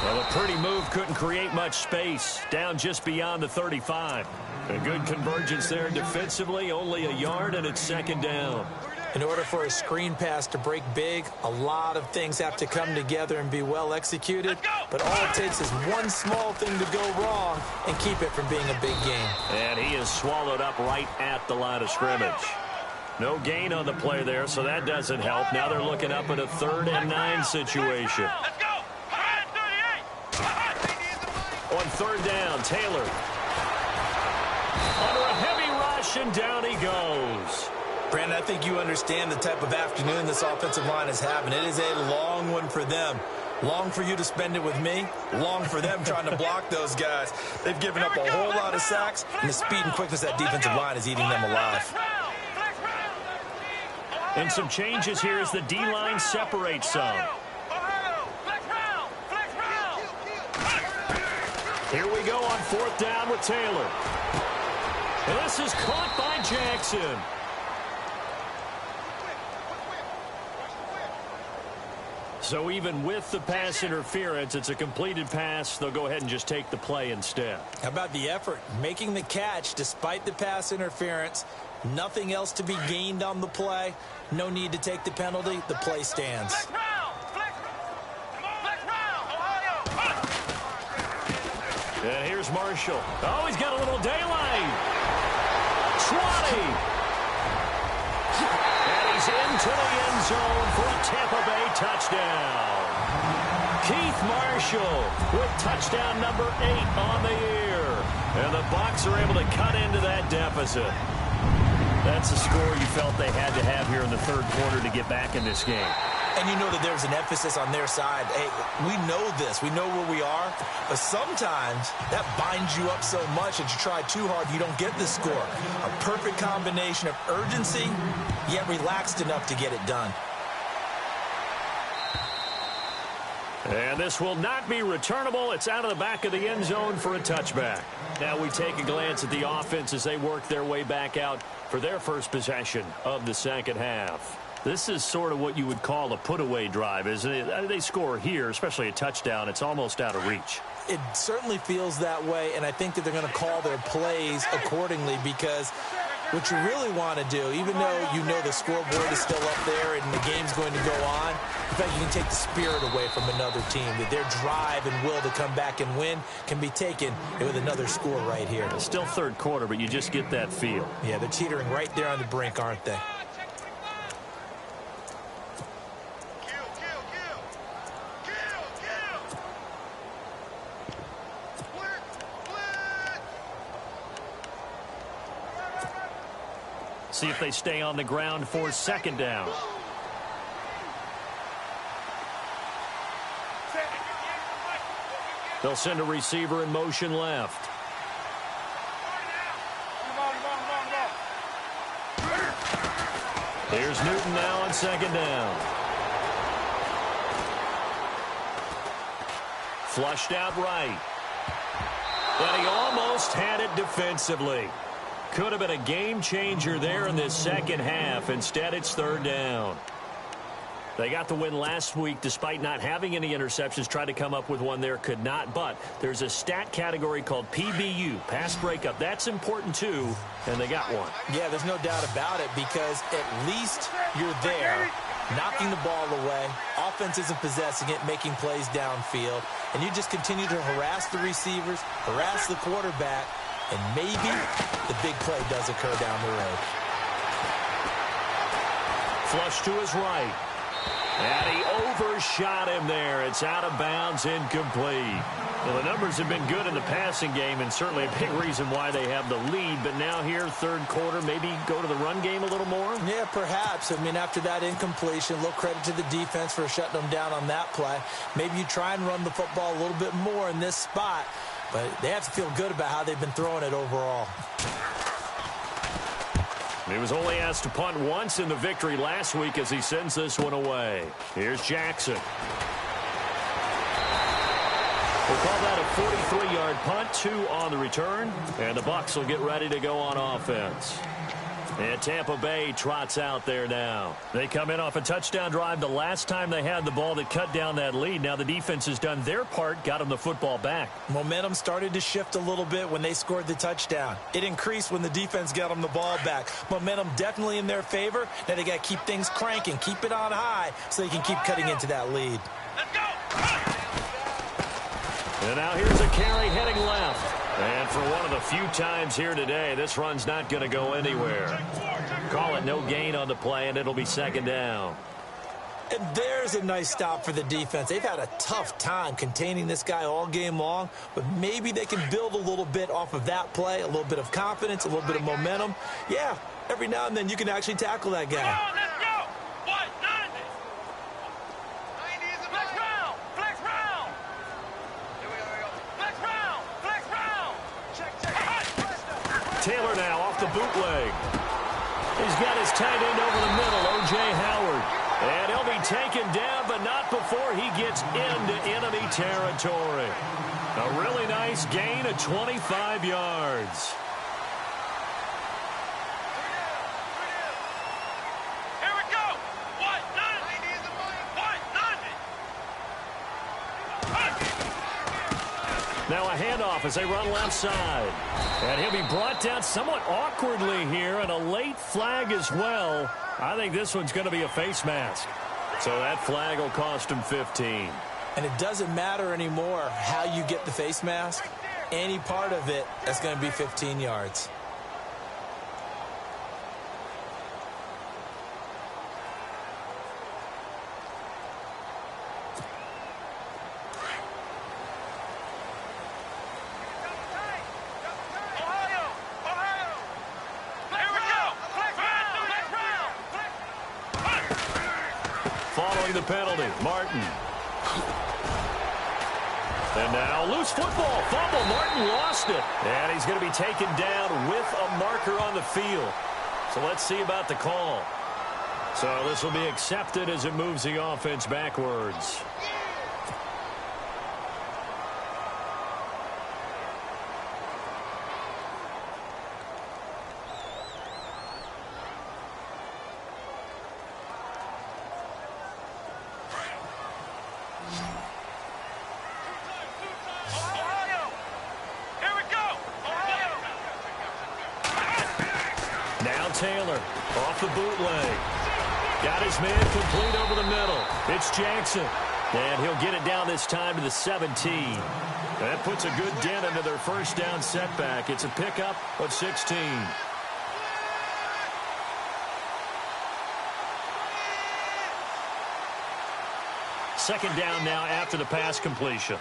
S3: Well, a pretty move couldn't create much space. Down just beyond the 35. A good convergence there defensively. Only a yard, and it's second down.
S4: In order for a screen pass to break big, a lot of things have to come together and be well executed. But all it takes is one small thing to go wrong and keep it from being a big gain.
S3: And he is swallowed up right at the line of scrimmage. No gain on the play there, so that doesn't help. Now they're looking up at a 3rd and 9 situation.
S5: Let's go!
S3: On third down, Taylor. Under a heavy rush, and down he goes.
S4: Brandon, I think you understand the type of afternoon this offensive line is having. It is a long one for them. Long for you to spend it with me. Long for them trying to block those guys. They've given up a whole lot of sacks, and the speed and quickness of that defensive line is eating them alive.
S3: And some changes here as the D-line separates some. Here we go on 4th down with Taylor. And this is caught by Jackson. So even with the pass interference, it's a completed pass. They'll go ahead and just take the play instead.
S4: How about the effort? Making the catch despite the pass interference. Nothing else to be gained on the play. No need to take the penalty. The play stands.
S3: And here's Marshall. Oh, he's got a little daylight. 20. And he's into the end zone for a Tampa Bay touchdown. Keith Marshall with touchdown number 8 on the year. And the Bucs are able to cut into that deficit. That's a score you felt they had to have here in the 3rd quarter to get back in this game.
S4: And you know that there's an emphasis on their side. Hey, we know this. We know where we are. But sometimes that binds you up so much that you try too hard, you don't get the score. A perfect combination of urgency, yet relaxed enough to get it done.
S3: And this will not be returnable. It's out of the back of the end zone for a touchback. Now we take a glance at the offense as they work their way back out for their first possession of the second half. This is sort of what you would call a put-away drive, isn't it? They score here, especially a touchdown. It's almost out of reach.
S4: It certainly feels that way, and I think that they're going to call their plays accordingly because what you really want to do, even though you know the scoreboard is still up there and the game's going to go on, in fact, you can take the spirit away from another team. That their drive and will to come back and win can be taken with another score right here.
S3: It's still 3rd quarter, but you just get that feel.
S4: Yeah, they're teetering right there on the brink, aren't they?
S3: See if they stay on the ground for 2nd down. They'll send a receiver in motion left. Here's Newton now on second down. Flushed out right. But he almost had it defensively. Could have been a game changer there in this second half. Instead, it's third down. They got the win last week despite not having any interceptions. Tried to come up with one there, could not. But there's a stat category called PBU, pass breakup. That's important too, and they got one.
S4: Yeah, there's no doubt about it because at least you're there, knocking the ball away. Offense isn't possessing it, making plays downfield. And you just continue to harass the receivers, harass the quarterback, and maybe the big play does occur down the road.
S3: Flush to his right. And he overshot him there. It's out of bounds, incomplete. Well, the numbers have been good in the passing game, and certainly a big reason why they have the lead. But now here, third quarter, maybe go to the run game a little more?
S4: Yeah, perhaps. I mean, after that incompletion, a little credit to the defense for shutting them down on that play. Maybe you try and run the football a little bit more in this spot. But they have to feel good about how they've been throwing it overall.
S3: He was only asked to punt once in the victory last week as he sends this one away. Here's Jackson. We'll call that a 43-yard punt, 2 on the return, and the Bucs will get ready to go on offense. And Tampa Bay trots out there now. They come in off a touchdown drive the last time they had the ball that cut down that lead. Now the defense has done their part, got them the football back.
S4: Momentum started to shift a little bit when they scored the touchdown. It increased when the defense got them the ball back. Momentum definitely in their favor. Now they got to keep things cranking, keep it on high so they can keep cutting into that lead.
S5: Let's go.
S3: And now here's a carry heading left. And for one of the few times here today, this run's not going to go anywhere. Call it no gain on the play, and it'll be second down.
S4: And there's a nice stop for the defense. They've had a tough time containing this guy all game long, but maybe they can build a little bit off of that play, a little bit of confidence, a little bit of momentum. Yeah, every now and then you can actually tackle that guy.
S5: Let's go. 190. Flex round. Flex round. Flex round. Flex round. Check.
S3: Taylor now off the bootleg. He's got his tight end over the middle, O.J. Howard. And he'll be taken down, but not before he gets into enemy territory. A really nice gain of 25 yards.
S5: Here we go. 190. 190.
S3: Now a handoff as they run left side. And he'll be brought down somewhat awkwardly here, and a late flag as well. I think this one's going to be a face mask. So that flag will cost him 15.
S4: And it doesn't matter anymore how you get the face mask. Any part of it, that's going to be 15 yards.
S3: Following the penalty, Martin. And now loose football, fumble. Martin lost it. And he's going to be taken down with a marker on the field. So let's see about the call. So this will be accepted as it moves the offense backwards. Taylor off the bootleg. Got his man complete over the middle. It's Jackson. And he'll get it down this time to the 17. That puts a good dent into their first down setback. It's a pickup of 16. Second down now after the pass completion.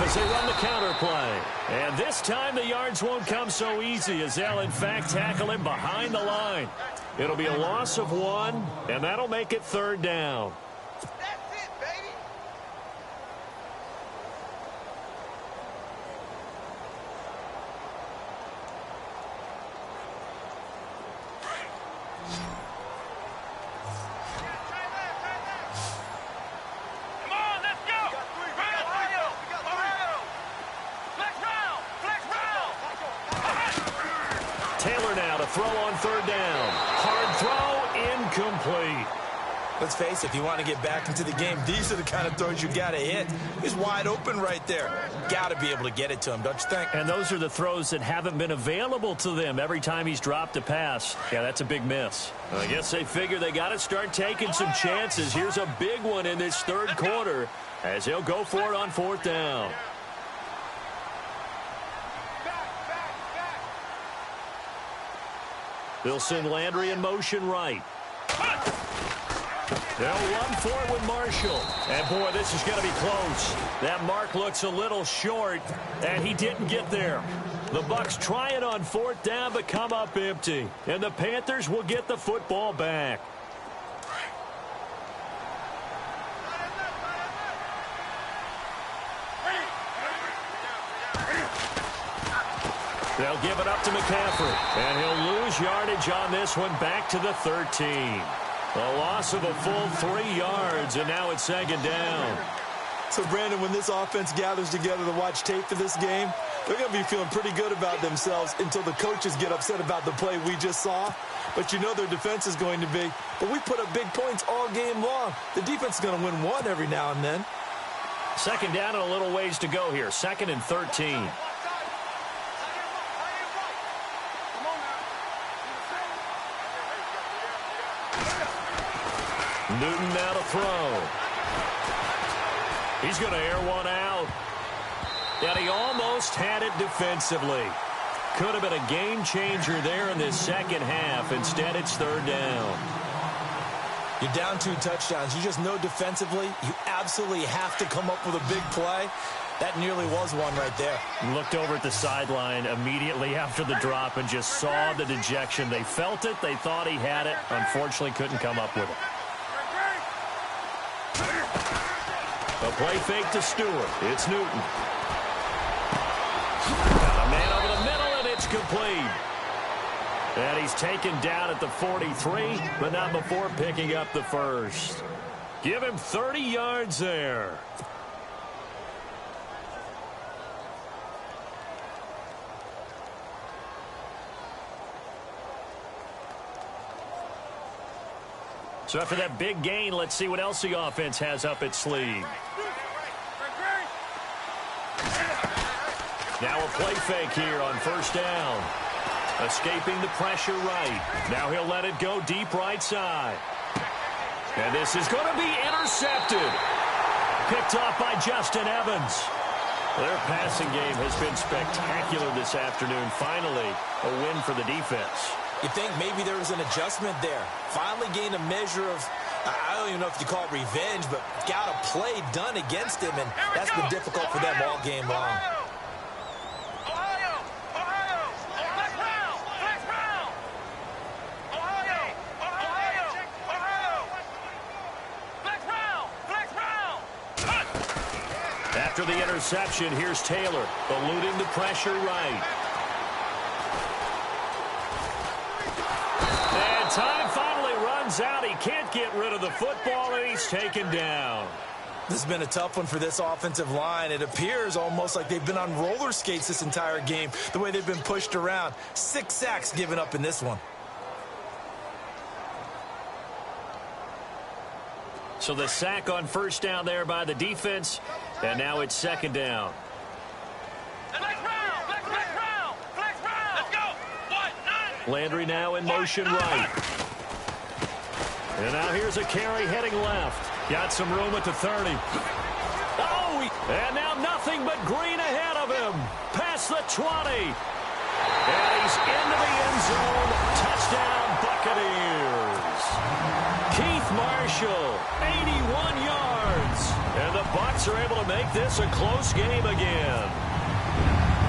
S3: As they run the counter play. And this time the yards won't come so easy as they'll in fact tackle him behind the line. It'll be a loss of 1, and that'll make it 3rd down.
S5: That's it, baby. Come on, let's go. Ohio. Flex round.
S3: Taylor now to throw on 3rd down. Hard throw, incomplete.
S4: Let's face it, if you want to get back into the game, these are the kind of throws you got to hit. He's wide open right there. Got to be able to get it to him, don't you think?
S3: And those are the throws that haven't been available to them every time he's dropped a pass. Yeah, that's a big miss. I guess they figure they got to start taking some chances. Here's a big one in this 3rd quarter as he'll go for it on 4th down. They'll send Landry in motion right. They'll run for it with Marshall. And, boy, this is going to be close. That mark looks a little short, and he didn't get there. The Bucs try it on 4th down, but come up empty. And the Panthers will get the football back. They'll give it up to McCaffrey. And he'll lose yardage on this one back to the 13. A loss of a full 3 yards, and now it's 2nd down.
S4: So, Brandon, when this offense gathers together to watch tape for this game, they're going to be feeling pretty good about themselves until the coaches get upset about the play we just saw. But you know their defense is going to be. But we put up big points all game long. The defense is going to win one every now and then.
S3: 2nd down and a little ways to go here. 2nd and 13. Newton now to throw. He's going to air one out. And he almost had it defensively. Could have been a game changer there in this 2nd half. Instead, it's 3rd down.
S4: You're down 2 touchdowns. You just know defensively you absolutely have to come up with a big play. That nearly was one right there.
S3: Looked over at the sideline immediately after the drop and just saw the dejection. They felt it. They thought he had it. Unfortunately, couldn't come up with it. A play fake to Stewart. It's Newton. Got a man over the middle, and it's complete. And he's taken down at the 43, but not before picking up the first. Give him 30 yards there. So after that big gain, let's see what else the offense has up its sleeve. Now a play fake here on 1st down. Escaping the pressure right. Now he'll let it go deep right side. And this is going to be intercepted. Picked off by Justin Evans. Their passing game has been spectacular this afternoon. Finally, a win for the defense.
S4: You think maybe there was an adjustment there. Finally gained a measure of, I don't even know if you call it revenge, but got a play done against him, and that's been difficult for them all game long.
S3: After the interception, here's Taylor, eluding the pressure right. And time finally runs out. He can't get rid of the football, and he's taken down.
S4: This has been a tough one for this offensive line. It appears almost like they've been on roller skates this entire game, the way they've been pushed around. 6 sacks given up in this one.
S3: So the sack on 1st down there by the defense, and now it's 2nd down. Landry now in motion right. And now here's a carry heading left. Got some room at the 30. Oh, and now nothing but green ahead of him. Past the 20. And he's into the end zone. Touchdown, Buccaneers. Keith Marshall, 81 yards. And the Bucs are able to make this a close game again.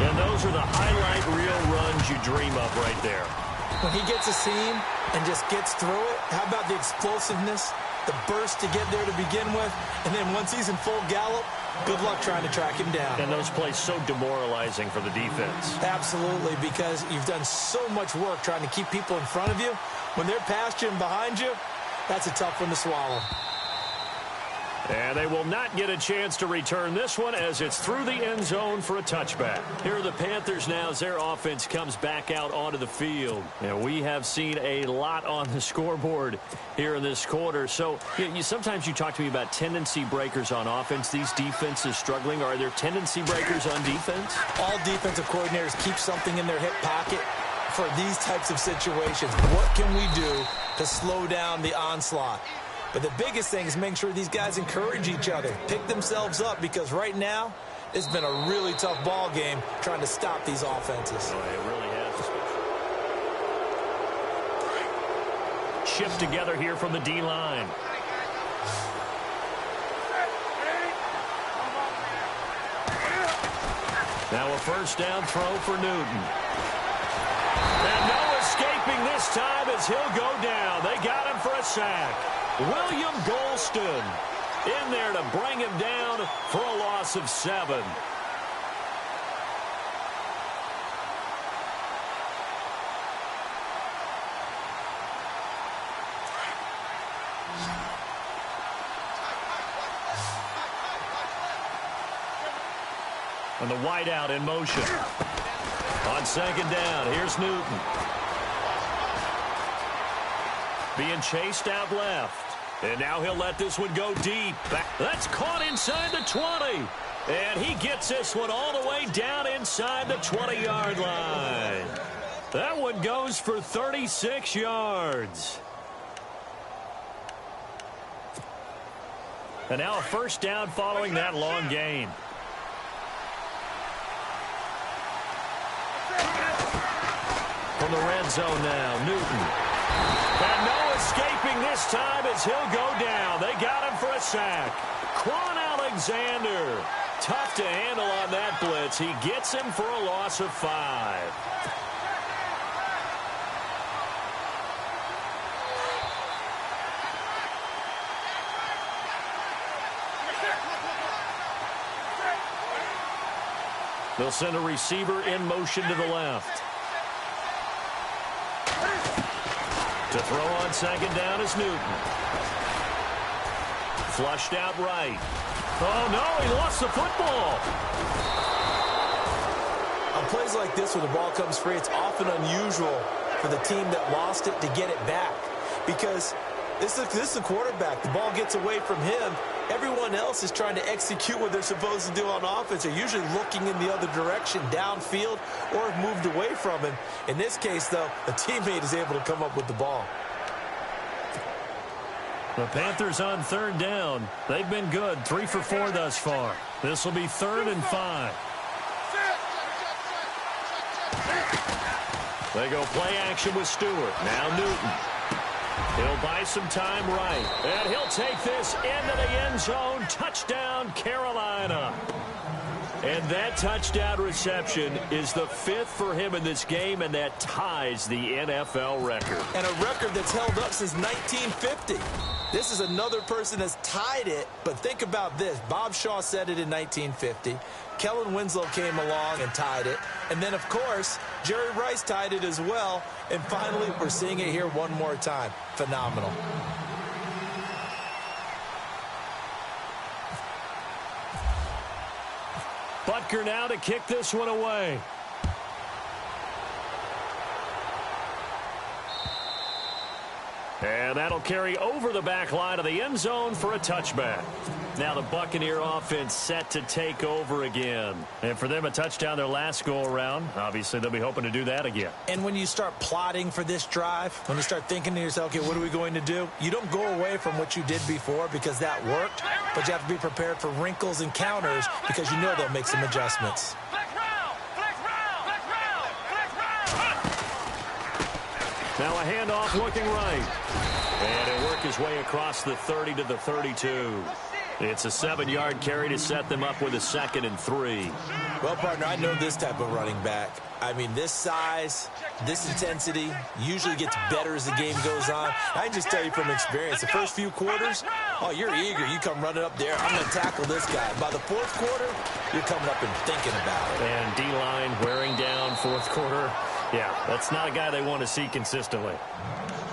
S3: And those are the highlight reel runs you dream of right there.
S4: when he gets a seam and just gets through it, how about the explosiveness, the burst to get there to begin with, and then once he's in full gallop, good luck trying to track him down.
S3: And those plays so demoralizing for the defense.
S4: Absolutely, because you've done so much work trying to keep people in front of you. When they're past you and behind you, that's a tough one to swallow.
S3: And they will not get a chance to return this one as it's through the end zone for a touchback. Here are the Panthers now as their offense comes back out onto the field. And we have seen a lot on the scoreboard here in this quarter. So sometimes you talk to me about tendency breakers on offense. These defenses struggling. Are there tendency breakers on defense?
S4: All defensive coordinators keep something in their hip pocket for these types of situations. What can we do to slow down the onslaught? But the biggest thing is making sure these guys encourage each other, pick themselves up, because right now it's been a really tough ball game trying to stop these offenses.
S3: Oh, it really has. Shift together here from the D-line. Now a first down throw for Newton. And no escaping this time as he'll go down. They got him for a sack. William Golston in there to bring him down for a loss of 7. And the wideout in motion. On second down, here's Newton. Being chased out left. And now he'll let this one go deep. That's caught inside the 20. And he gets this one all the way down inside the 20-yard line. That one goes for 36 yards. And now a first down following that long gain. From the red zone now, Newton. And no escaping this time as he'll go down. They got him for a sack. Quan Alexander. Tough to handle on that blitz. He gets him for a loss of 5. They'll send a receiver in motion to the left. To throw on second down is Newton. Flushed out right. Oh, no, he lost the football.
S4: On plays like this where the ball comes free, it's often unusual for the team that lost it to get it back. Because this is the quarterback. The ball gets away from him. Everyone else is trying to execute what they're supposed to do on offense. They're usually looking in the other direction, downfield, or have moved away from him. In this case, though, a teammate is able to come up with the ball.
S3: The Panthers on third down. They've been good, 3 for 4 thus far. This will be 3rd and 5. They go play action with Stewart. Now Newton. He'll buy some time right. And he'll take this into the end zone. Touchdown, Carolina. And that touchdown reception is the 5th for him in this game, and that ties the NFL record.
S4: And a record that's held up since 1950. This is another person that's tied it, but think about this. Bob Shaw said it in 1950. Kellen Winslow came along and tied it. And then, of course, Jerry Rice tied it as well. And finally, we're seeing it here one more time. Phenomenal.
S3: Butker now to kick this one away. And that'll carry over the back line of the end zone for a touchback. Now the Buccaneer offense set to take over again. And for them, a touchdown their last go-around. Obviously, they'll be hoping to do that again.
S4: And when you start plotting for this drive, when you start thinking to yourself, okay, what are we going to do? You don't go away from what you did before because that worked, but you have to be prepared for wrinkles and counters because you know they'll make some adjustments.
S3: Now a handoff looking right. And it'll work his way across the 30 to the 32. It's a 7-yard carry to set them up with a 2nd and 3.
S4: Well, partner, I know this type of running back. I mean, this size, this intensity usually gets better as the game goes on. I can just tell you from experience, the first few quarters, oh, you're eager. You come running up there. I'm going to tackle this guy. By the fourth quarter, you're coming up and thinking about it.
S3: And D-line wearing down fourth quarter. Yeah, that's not a guy they want to see consistently.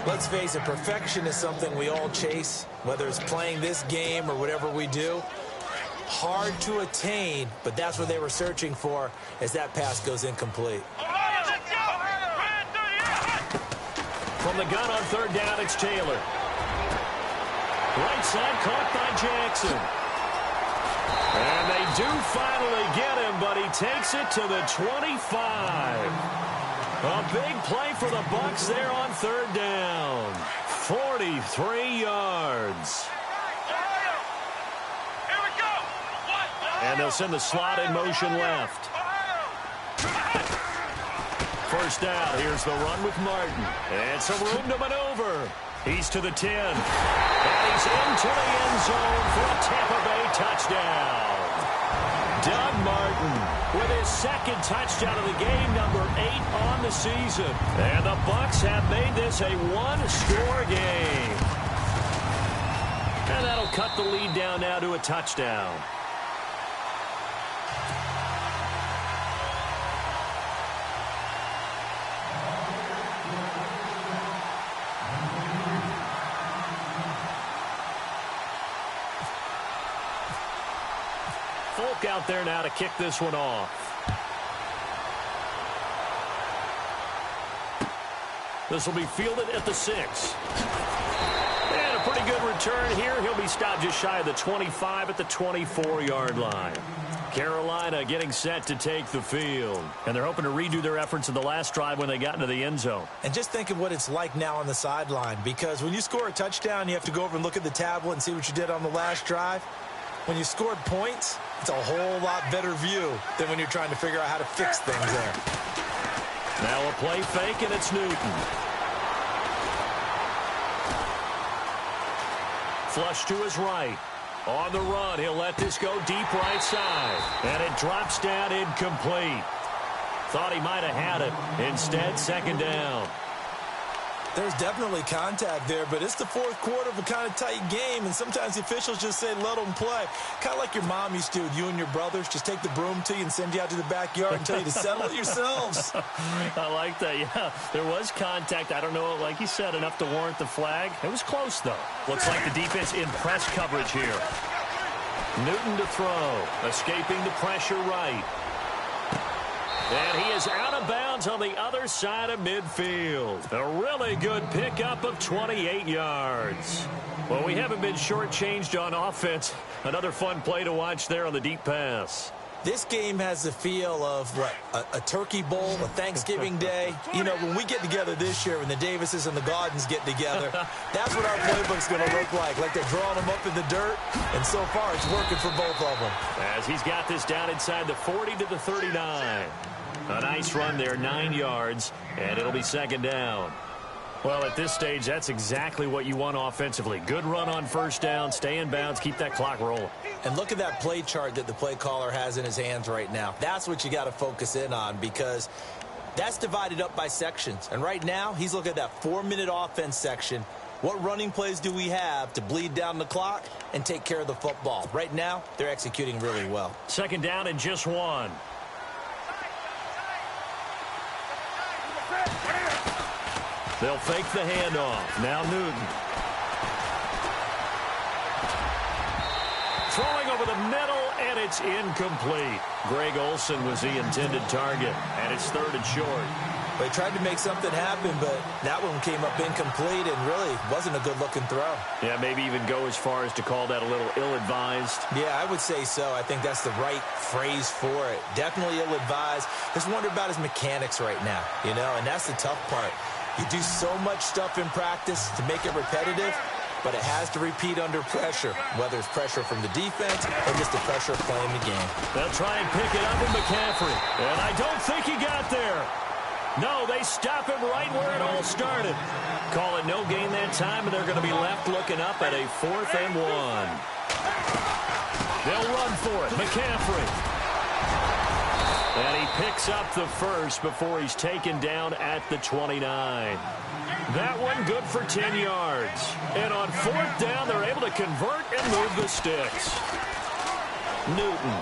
S4: Let's face it, perfection is something we all chase, whether it's playing this game or whatever we do. Hard to attain, but that's what they were searching for as that pass goes incomplete.
S3: From the gun on third down, it's Taylor. Right side caught by Jackson. And they do finally get him, but he takes it to the 25. A big play for the Bucs there on third down. 43 yards. And they'll send the slot in motion left. First down, here's the run with Martin. And some room to maneuver. He's to the 10. And he's into the end zone for a Tampa Bay touchdown. Doug Martin with his second touchdown of the game, number 8 on the season. And the Bucs have made this a one-score game. And that'll cut the lead down now to a touchdown. Folk out there now to kick this one off. This will be fielded at the 6. And a pretty good return here. He'll be stopped just shy of the 25 at the 24-yard line. Carolina getting set to take the field. And they're hoping to redo their efforts in the last drive when they got into the end zone.
S4: And just think of what it's like now on the sideline, because when you score a touchdown, you have to go over and look at the tablet and see what you did on the last drive. When you scored points, it's a whole lot better view than when you're trying to figure out how to fix things there.
S3: Now a play fake, and it's Newton. Flush to his right. On the run, he'll let this go deep right side. And it drops down incomplete. Thought he might have had it. Instead, second down.
S4: There's definitely contact there, but it's the fourth quarter of a kind of tight game, and sometimes the officials just say, let them play. Kind of like your mom used to with you and your brothers. Just take the broom to you and send you out to the backyard and tell you to settle it yourselves.
S3: I like that, yeah. There was contact. I don't know, like you said, enough to warrant the flag. It was close, though. Looks like the defense in press coverage here. Newton to throw. Escaping the pressure right. And he is out of bounds on the other side of midfield. A really good pickup of 28 yards. Well, we haven't been shortchanged on offense. Another fun play to watch there on the deep pass.
S4: This game has the feel of, what, a turkey bowl, a Thanksgiving day. You know, when we get together this year, when the Davises and the Gaudens get together, that's what our playbook's going to look like. Like they're drawing them up in the dirt, and so far it's working for both of them.
S3: As he's got this down inside the 40 to the 39. A nice run there, 9 yards, and it'll be second down. Well, at this stage, that's exactly what you want offensively. Good run on first down, stay in bounds, keep that clock rolling.
S4: And look at that play chart that the play caller has in his hands right now. That's what you got to focus in on, because that's divided up by sections. And right now, he's looking at that 4-minute offense section. What running plays do we have to bleed down the clock and take care of the football? Right now, they're executing really well.
S3: Second down and just 1. They'll fake the handoff. Now Newton. Throwing over the middle, and it's incomplete. Greg Olsen was the intended target, and it's third and short.
S4: They tried to make something happen, but that one came up incomplete and really wasn't a good-looking throw.
S3: Yeah, maybe even go as far as to call that a little ill-advised.
S4: Yeah, I would say so. I think that's the right phrase for it. Definitely ill-advised. Just wonder about his mechanics right now, you know, and that's the tough part. You do so much stuff in practice to make it repetitive, but it has to repeat under pressure, whether it's pressure from the defense or just the pressure of playing the game.
S3: They'll try and pick it up with McCaffrey, and I don't think he got there. No, they stop him right where it all started. Call it no gain that time, and they're going to be left looking up at a 4th and 1. They'll run for it. McCaffrey. And he picks up the first before he's taken down at the 29. That one good for 10 yards. And on fourth down, they're able to convert and move the sticks. Newton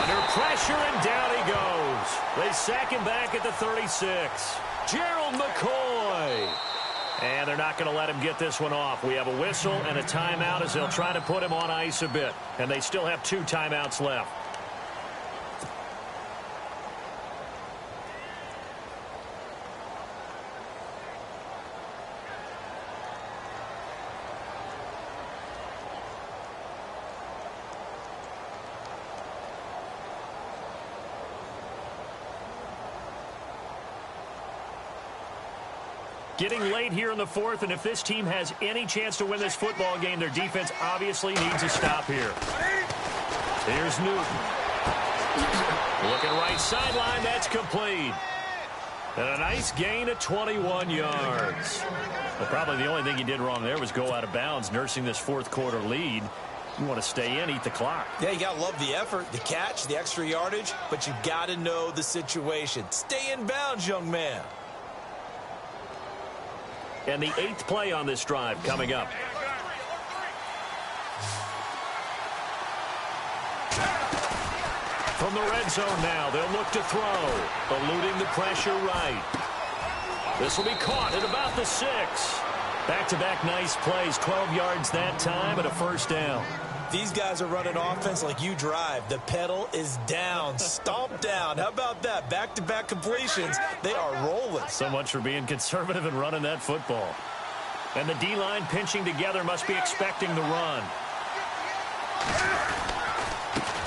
S3: under pressure, and down he goes. They sack him back at the 36. Gerald McCoy. And they're not going to let him get this one off. We have a whistle and a timeout as they'll try to put him on ice a bit. And they still have 2 timeouts left. Getting late here in the fourth, and if this team has any chance to win this football game, their defense obviously needs a stop here. Here's Newton. Looking right sideline, that's complete. And a nice gain of 21 yards. Well, probably the only thing he did wrong there was go out of bounds, nursing this fourth quarter lead. You want to stay in, eat the clock.
S4: Yeah, you got to love the effort, the catch, the extra yardage, but you got to know the situation. Stay in bounds, young man.
S3: And the 8th play on this drive coming up. From the red zone now, they'll look to throw, eluding the pressure right. This will be caught at about the 6. Back-to-back nice plays, 12 yards that time and a first down.
S4: These guys are running offense like you drive. The pedal is down, stomp down. How about that? Back-to-back completions. They are rolling.
S3: So much for being conservative and running that football. And the D-line pinching together must be expecting the run.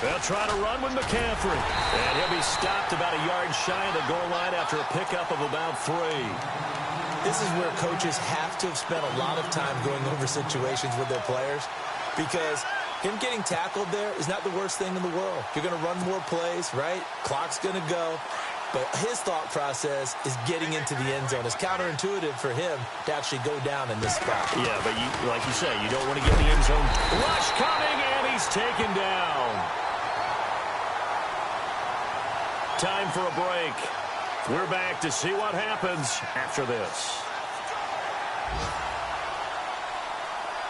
S3: They'll try to run with McCaffrey. And he'll be stopped about a yard shy of the goal line after a pickup of about 3.
S4: This is where coaches have to have spent a lot of time going over situations with their players, because him getting tackled there is not the worst thing in the world. You're going to run more plays, right? Clock's going to go. But his thought process is getting into the end zone. It's counterintuitive for him to actually go down in this spot.
S3: Yeah, but like you say, you don't want to get in the end zone. Rush coming, and he's taken down. Time for a break. We're back to see what happens after this.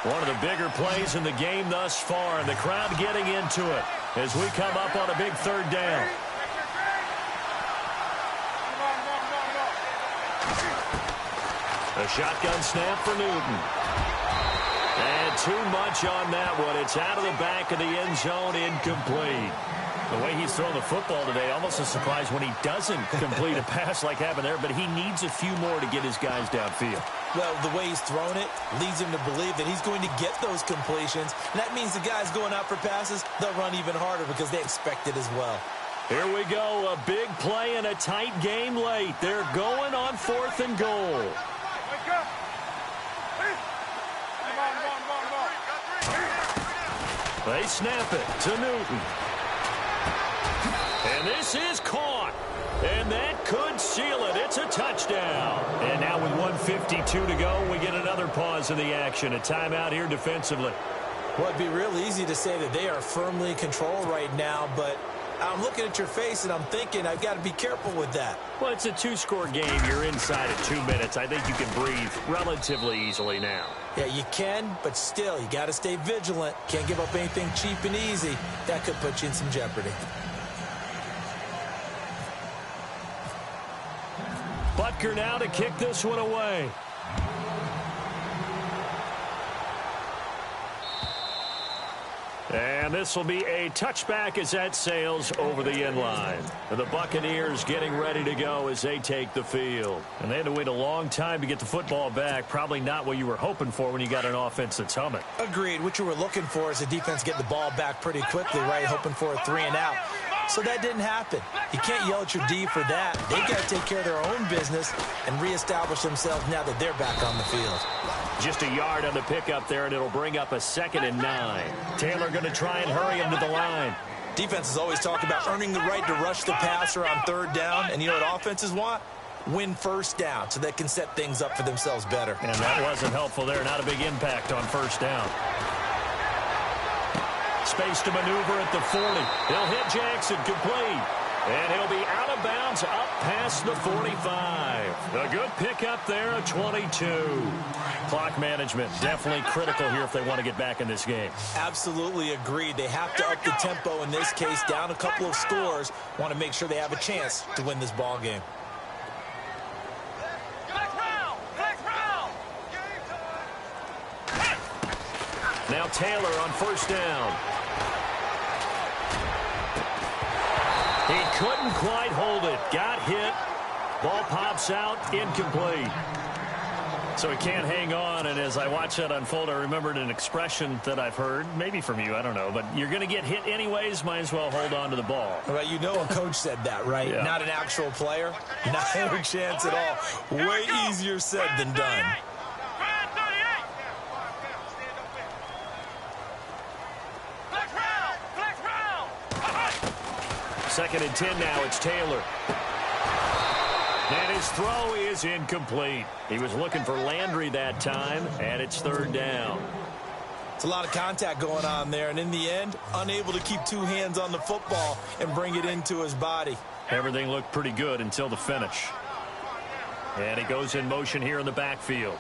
S3: One of the bigger plays in the game thus far, and the crowd getting into it as we come up on a big third down. A shotgun snap for Newton. And too much on that one. It's out of the back of the end zone, incomplete. The way he's thrown the football today, almost a surprise when he doesn't complete a pass like happened there, but he needs a few more to get his guys downfield.
S4: Well, the way he's thrown it leads him to believe that he's going to get those completions. And that means the guys going out for passes, they'll run even harder because they expect it as well.
S3: Here we go, a big play and a tight game late. They're going on 4th and goal. They snap it to Newton. And this is caught. And that could seal it. It's a touchdown. And now with 1:52 to go, we get another pause in the action. A timeout here defensively.
S4: Well, it'd be real easy to say that they are firmly in control right now, but I'm looking at your face and I'm thinking I've got to be careful with that.
S3: Well, it's a 2-score game. You're inside at 2 minutes. I think you can breathe relatively easily now.
S4: Yeah, you can, but still, you got to stay vigilant. Can't give up anything cheap and easy. That could put you in some jeopardy.
S3: Butker now to kick this one away. And this will be a touchback as that sails over the end line. The Buccaneers getting ready to go as they take the field. And they had to wait a long time to get the football back. Probably not what you were hoping for when you got an offense that's humming.
S4: Agreed. What you were looking for is the defense get the ball back pretty quickly, right? Hoping for a 3 and out. So that didn't happen. You can't yell at your D for that. They've got to take care of their own business and reestablish themselves now that they're back on the field.
S3: Just a yard on the pickup there, and it'll bring up a 2nd and 9. Taylor going to try and hurry him to the line.
S4: Defenses always talk about earning the right to rush the passer on 3rd down. And you know what offenses want? Win 1st down so they can set things up for themselves better.
S3: And that wasn't helpful there. Not a big impact on 1st down. Space to maneuver at the 40. He'll hit Jackson, complete. And he'll be out of bounds up past the 45. A good pickup there, a 22. Clock management definitely critical here if they want to get back in this game.
S4: Absolutely agreed. They have to up the tempo in this case, down a couple of scores. Want to make sure they have a chance to win this ball game.
S3: Now Taylor on first down. He couldn't quite hold it. Got hit. Ball pops out. Incomplete. So he can't hang on, and as I watch that unfold, I remembered an expression that I've heard, maybe from you, I don't know, but you're going to get hit anyways, might as well hold on to the ball.
S4: Well, you know a coach said that, right?
S3: Yeah.
S4: Not an actual player. Not a chance at all. Way easier said than done.
S3: Second and 10 now, it's Taylor. And his throw is incomplete. He was looking for Landry that time, and it's third down.
S4: It's a lot of contact going on there, and in the end, unable to keep two hands on the football and bring it into his body.
S3: Everything looked pretty good until the finish. And he goes in motion here in the backfield.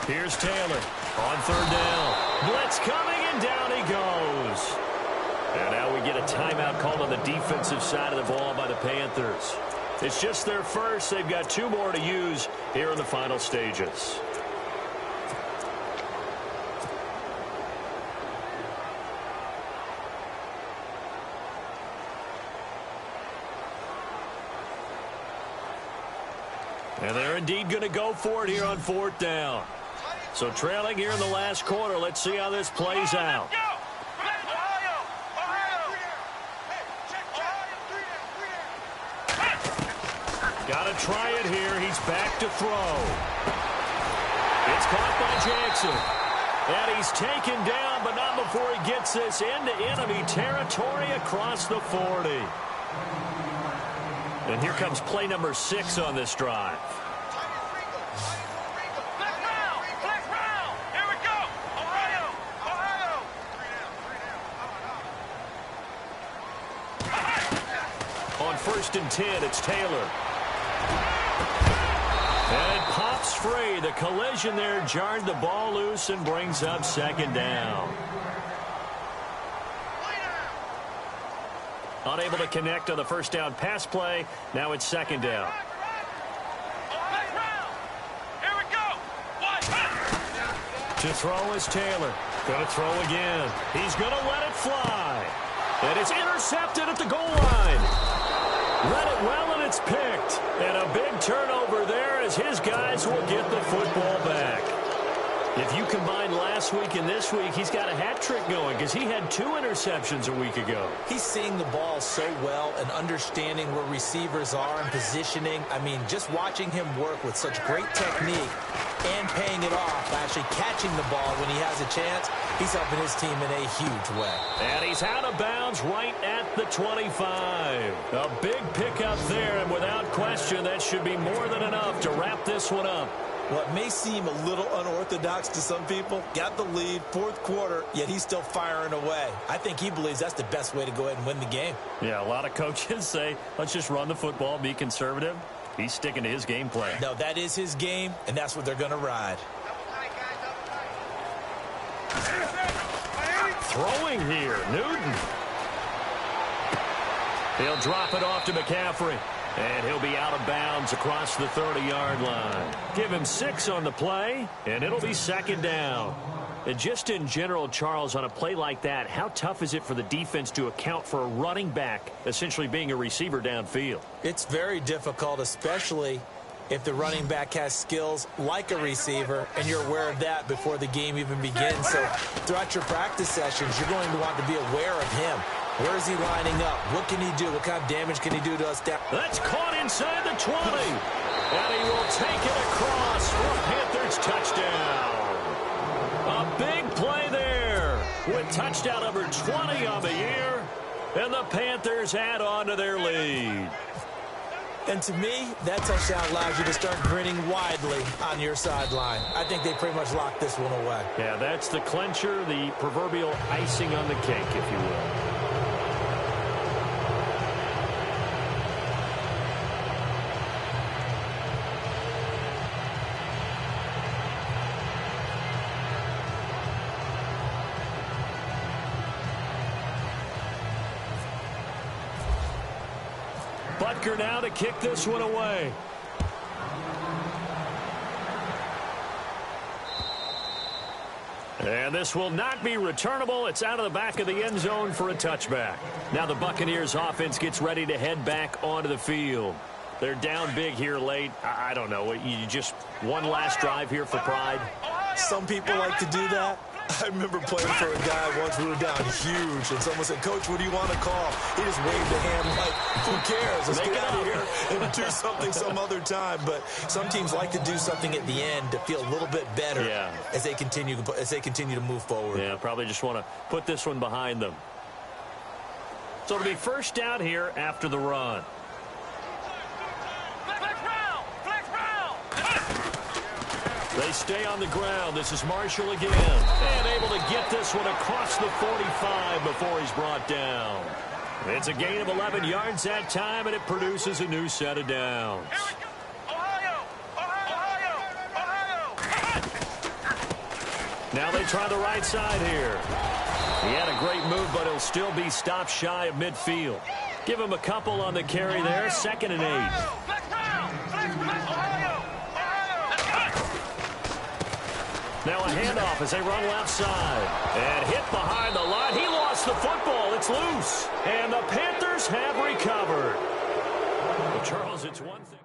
S3: Here's Taylor on third down. Blitz coming, and down he goes. And now we get a timeout called on the defensive side of the ball by the Panthers. It's just their first. They've got two more to use here in the final stages. And they're indeed going to go for it here on fourth down. So trailing here in the last quarter. Let's see how this plays out. Got to try it here. He's back to throw. It's caught by Jackson. And he's taken down, but not before he gets this into enemy territory across the 40. And here comes play number 6 on this drive. On first and 10, it's Taylor. And it pops free. The collision there jarred the ball loose and brings up second down. Unable to connect on the first down pass play. Now it's second down. To throw is Taylor. Going to throw again. He's going to let it fly. And it's intercepted at the goal line. Read it well, and it's picked. And a big turnover there as his guys will get the football back. If you combine last week and this week, he's got a hat trick going because he had 2 interceptions a week ago.
S4: He's seeing the ball so well and understanding where receivers are and positioning. I mean, just watching him work with such great technique and paying it off, actually catching the ball when he has a chance, he's helping his team in a huge way.
S3: And he's out of bounds right at the 25. A big pickup there, and without question, that should be more than enough to wrap this one up.
S4: What may seem a little unorthodox to some people, got the lead, fourth quarter, yet he's still firing away. I think he believes that's the best way to go ahead and win the game.
S3: Yeah, a lot of coaches say, let's just run the football, be conservative. He's sticking to his game plan.
S4: No, that is his game, and that's what they're going to ride.
S3: Throwing here, Newton. He'll drop it off to McCaffrey. And he'll be out of bounds across the 30-yard line. Give him 6 on the play, and it'll be second down. And just in general, Charles, on a play like that, how tough is it for the defense to account for a running back essentially being a receiver downfield?
S4: It's very difficult, especially if the running back has skills like a receiver, and you're aware of that before the game even begins. So throughout your practice sessions, you're going to want to be aware of him. Where is he lining up? What can he do? What kind of damage can he do to us down?
S3: That's caught inside the 20. And he will take it across for a Panthers touchdown. A big play there with touchdown number 20 on the year. And the Panthers add on to their lead.
S4: And to me, that touchdown allows you to start grinning widely on your sideline. I think they pretty much locked this one away.
S3: Yeah, that's the clincher, the proverbial icing on the cake, if you will. Butker now to kick this one away. And this will not be returnable. It's out of the back of the end zone for a touchback. Now the Buccaneers offense gets ready to head back onto the field. They're down big here late. I don't know. You just one last drive here for pride.
S4: Some people like to do that. I remember playing for a guy once. We were down huge, and someone said, "Coach, what do you want to call?" He just waved a hand like, "Who cares? Let's get out of here and do something some other time." But some teams like to do something at the end to feel a little bit better as they continue to move forward.
S3: Yeah, probably just want to put this one behind them. So it'll be first down here after the run. They stay on the ground. This is Marshall again. And able to get this one across the 45 before he's brought down. It's a gain of 11 yards that time, and it produces a new set of downs. Now they try the right side here. He had a great move, but he'll still be stopped shy of midfield. Give him a couple on the carry there. 2nd and 8. Now a handoff as they run left side. And hit behind the line. He lost the football. It's loose. And the Panthers have recovered. Well, Charles, it's one thing.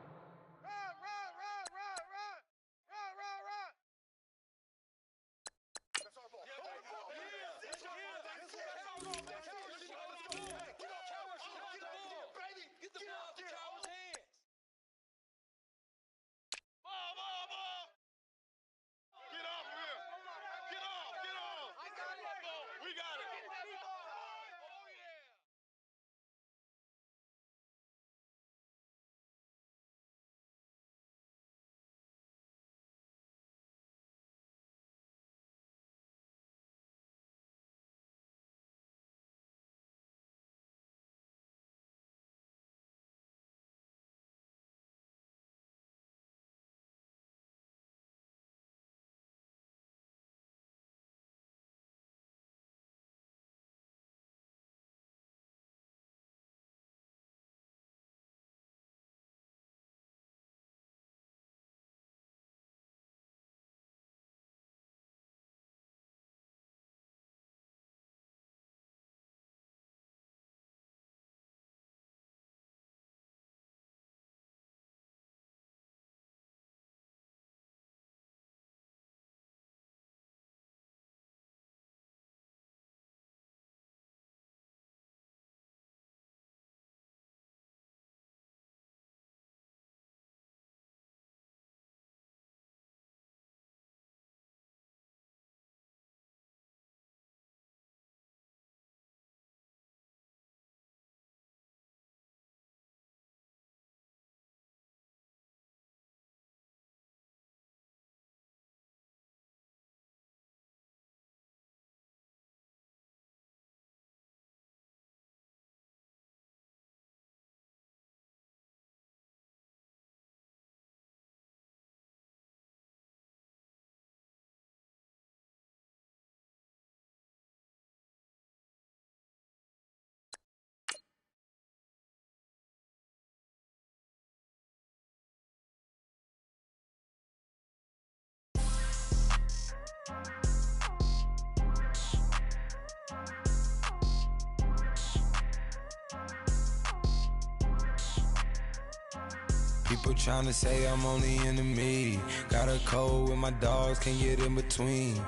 S6: People tryna say I'm only enemy. Got a code with my dogs, can't get in between.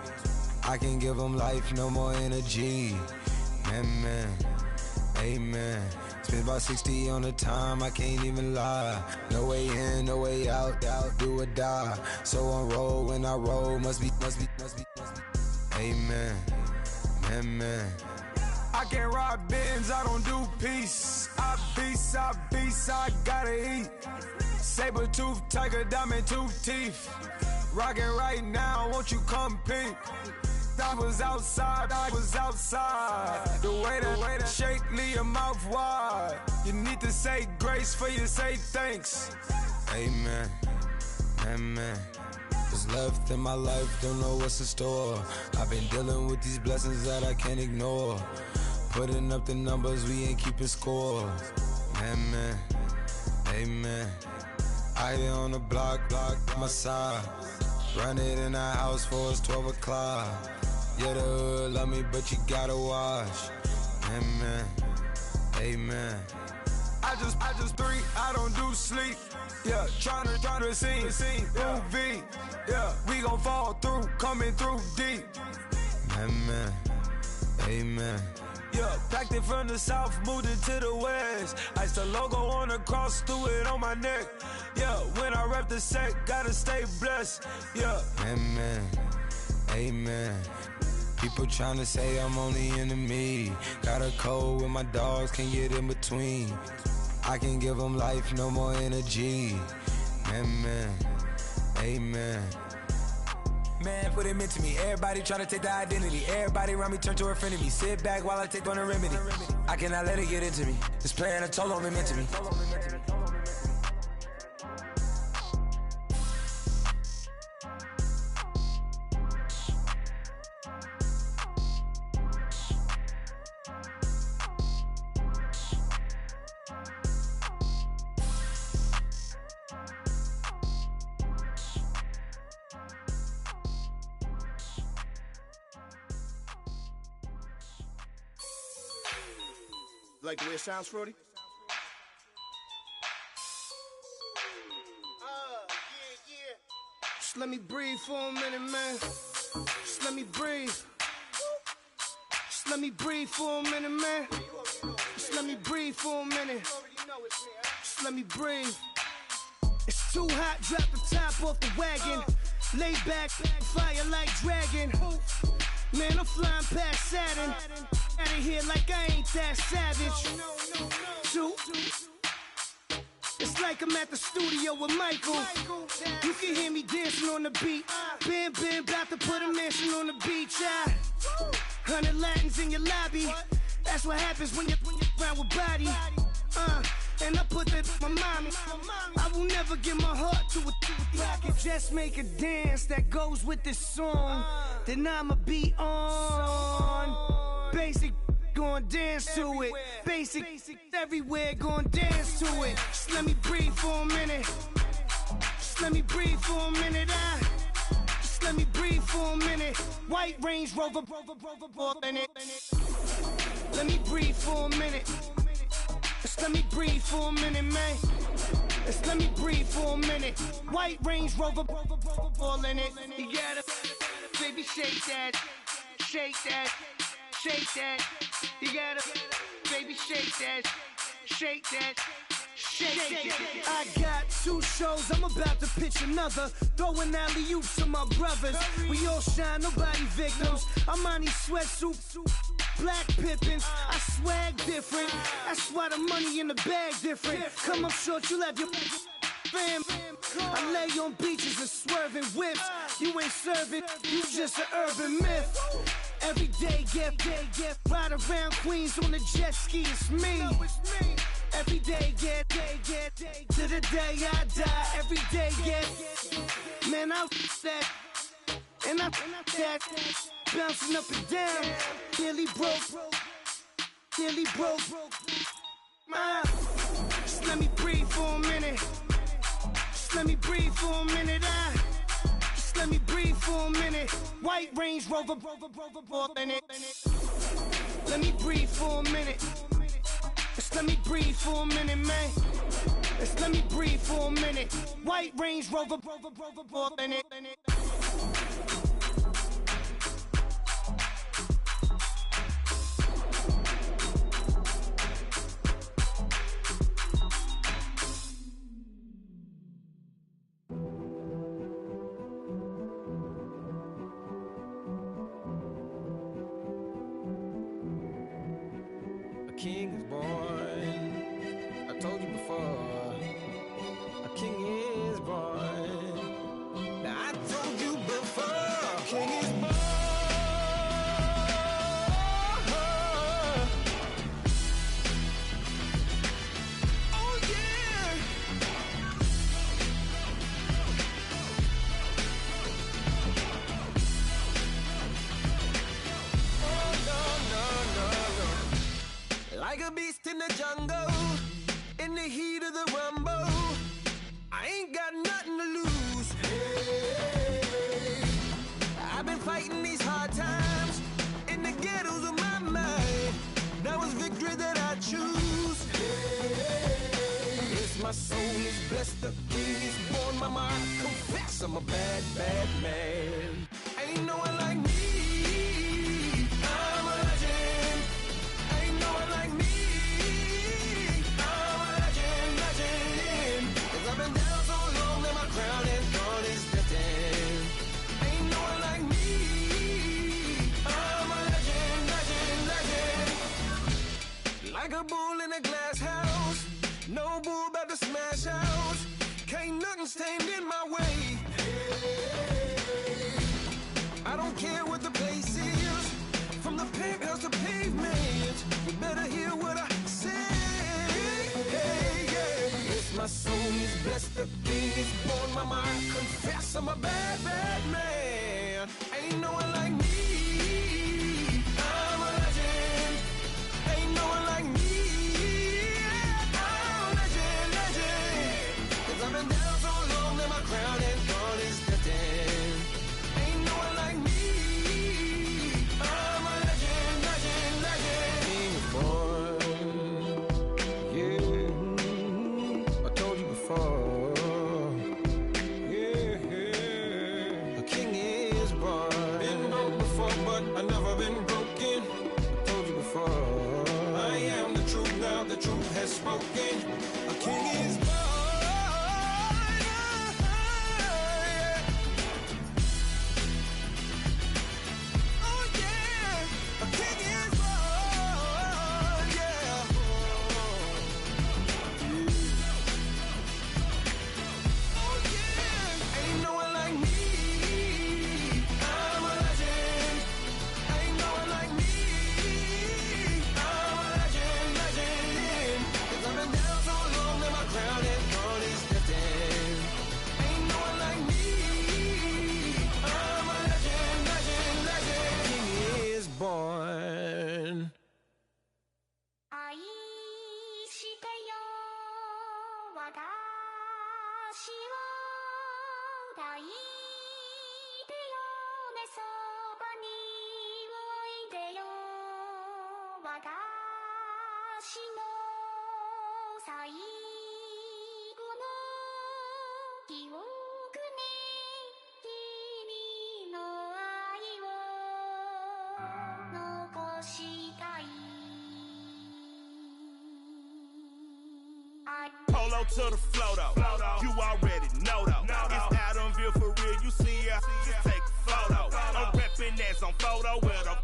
S6: I can give them life, no more energy. Man, amen. Spent about 60 on the time, I can't even lie. No way in, no way out, do or die. So on roll, when I roll, must be. Amen, man. I can't rob bins, I don't do peace. I beast, I gotta eat. Saber tooth, tiger, diamond tooth teeth. Rockin' right now, won't you come peep? I was outside. The way that shake, leave your mouth wide. You need to say grace for you say thanks. Amen, amen. What's left in my life, don't know what's in store. I've been dealing with these blessings that I can't ignore. Putting up the numbers, we ain't keeping score. Amen, amen. I here on the block, my side. Run it in the house for us 12 o'clock. Yeah, the hood love me, but you gotta watch. Amen, amen. I just three, I don't do sleep. Yeah, tryna see movie. Yeah, we gon' fall through, coming through deep. Amen, amen. Yeah, packed it from the south, moved it to the west. Iced the logo on the cross, threw it on my neck. Yeah, when I rep the set, gotta stay blessed. Yeah, amen, amen. People tryna say I'm only enemy. Got a cold with my dogs, can't get in between. I can give them life, no more energy. Amen, amen. Man, put it into me. Everybody tryna take the identity. Everybody around me turn to a friend of me. Sit back while I take on a remedy. I cannot let it get into me. It's playing a toll on me, meant to me.
S1: Like the way it sounds, Frody? Just let me breathe for a minute, man. Just let me breathe. Just let me breathe for a minute, man. Just let me breathe for a minute. Just let me breathe. It's too hot, drop the top off the wagon. Lay back, fire like dragon. Man, I'm flying past Saturn. Out of here like I ain't that savage. Two. It's like I'm at the studio with Michael. You can hear me dancing on the beat. Bam, about to put a mansion on the beach. 100 Latins in your lobby. That's what happens when you're around with body. And I put that in my mommy. I will never give my heart to a I can just make a dance that goes with this song. Then I'ma be on. Basic, gon' dance to it. Basic, everywhere, gon' dance to it. Just let me breathe for a minute. Just let me breathe for a minute. Just let me breathe for a minute. White Range Rover, in it. Let me breathe for a minute. Just let me breathe for a minute, man. Just let me breathe for a minute. White Range Rover, all in it. You gotta, baby, shake that, shake that. Shake that, you gotta, baby, shake that, shake that, shake that. I got 2 shows, I'm about to pitch another. Throwing alley-oops to my brothers. We all shine, nobody victims. I'm on these sweatsuits, black Pippins. I swag different, that's why the money in the bag different. Come up short, you have your fam. I lay on beaches and swerving whips. You ain't serving, you just an urban myth. Every day, get ride around Queens on the jet ski, it's me. Every day, get to the day I die. Every day, get man, I that and I that bouncing up and down. Nearly broke. Just let me breathe for a minute. Just let me breathe for a minute. Just let me breathe for a minute. White Range Rover, in it. Let me breathe for a minute. Just let me breathe for a minute, man. Just let me breathe for a minute. White Range Rover, in it.
S6: a beast in the jungle, in the heat of the rumble. I ain't got nothing to lose. Hey, I've been fighting these hard times in the ghettos of my mind. Now it's victory that I choose. Hey, yes, my soul is blessed, the king is born. Mama, I confess I'm a bad, bad man. Ain't no one like me. I'm a legend. Ain't no one like me. I'm a legend, legend. 'Cause I've been down so long that my crown and throne is destined. Ain't no one like me. I'm a legend, legend, legend. Like a bull in a glass house. No bull about to smash house. Can't nothing stand in my way. I don't care what the place is, from the penthouse to pavement. You better hear what I say. Hey, yeah. Yes, my soul is blessed, the king is born. Mama, I confess I'm a bad, bad man. Ain't no one like me. I'm a legend. Ain't no one like me. I'm a legend, legend. 'Cause I've been down so long that my crown and throne is destined. Ain't no one like me. I'm a legend, legend, legend. King is born. Yeah, I told you before. Yeah, a king is born. Been broke before, but I never been broken. I told you before. I am the truth now, the truth has spoken. A king is born. Born.
S7: 愛してよ私を抱いてよねそばにおいでよ私の最後の記憶に君の愛を残したい
S5: Polo to the flow though. You already know though. It's Adamville for real. You see ya, just take a photo. I'm reppin' as on photo with a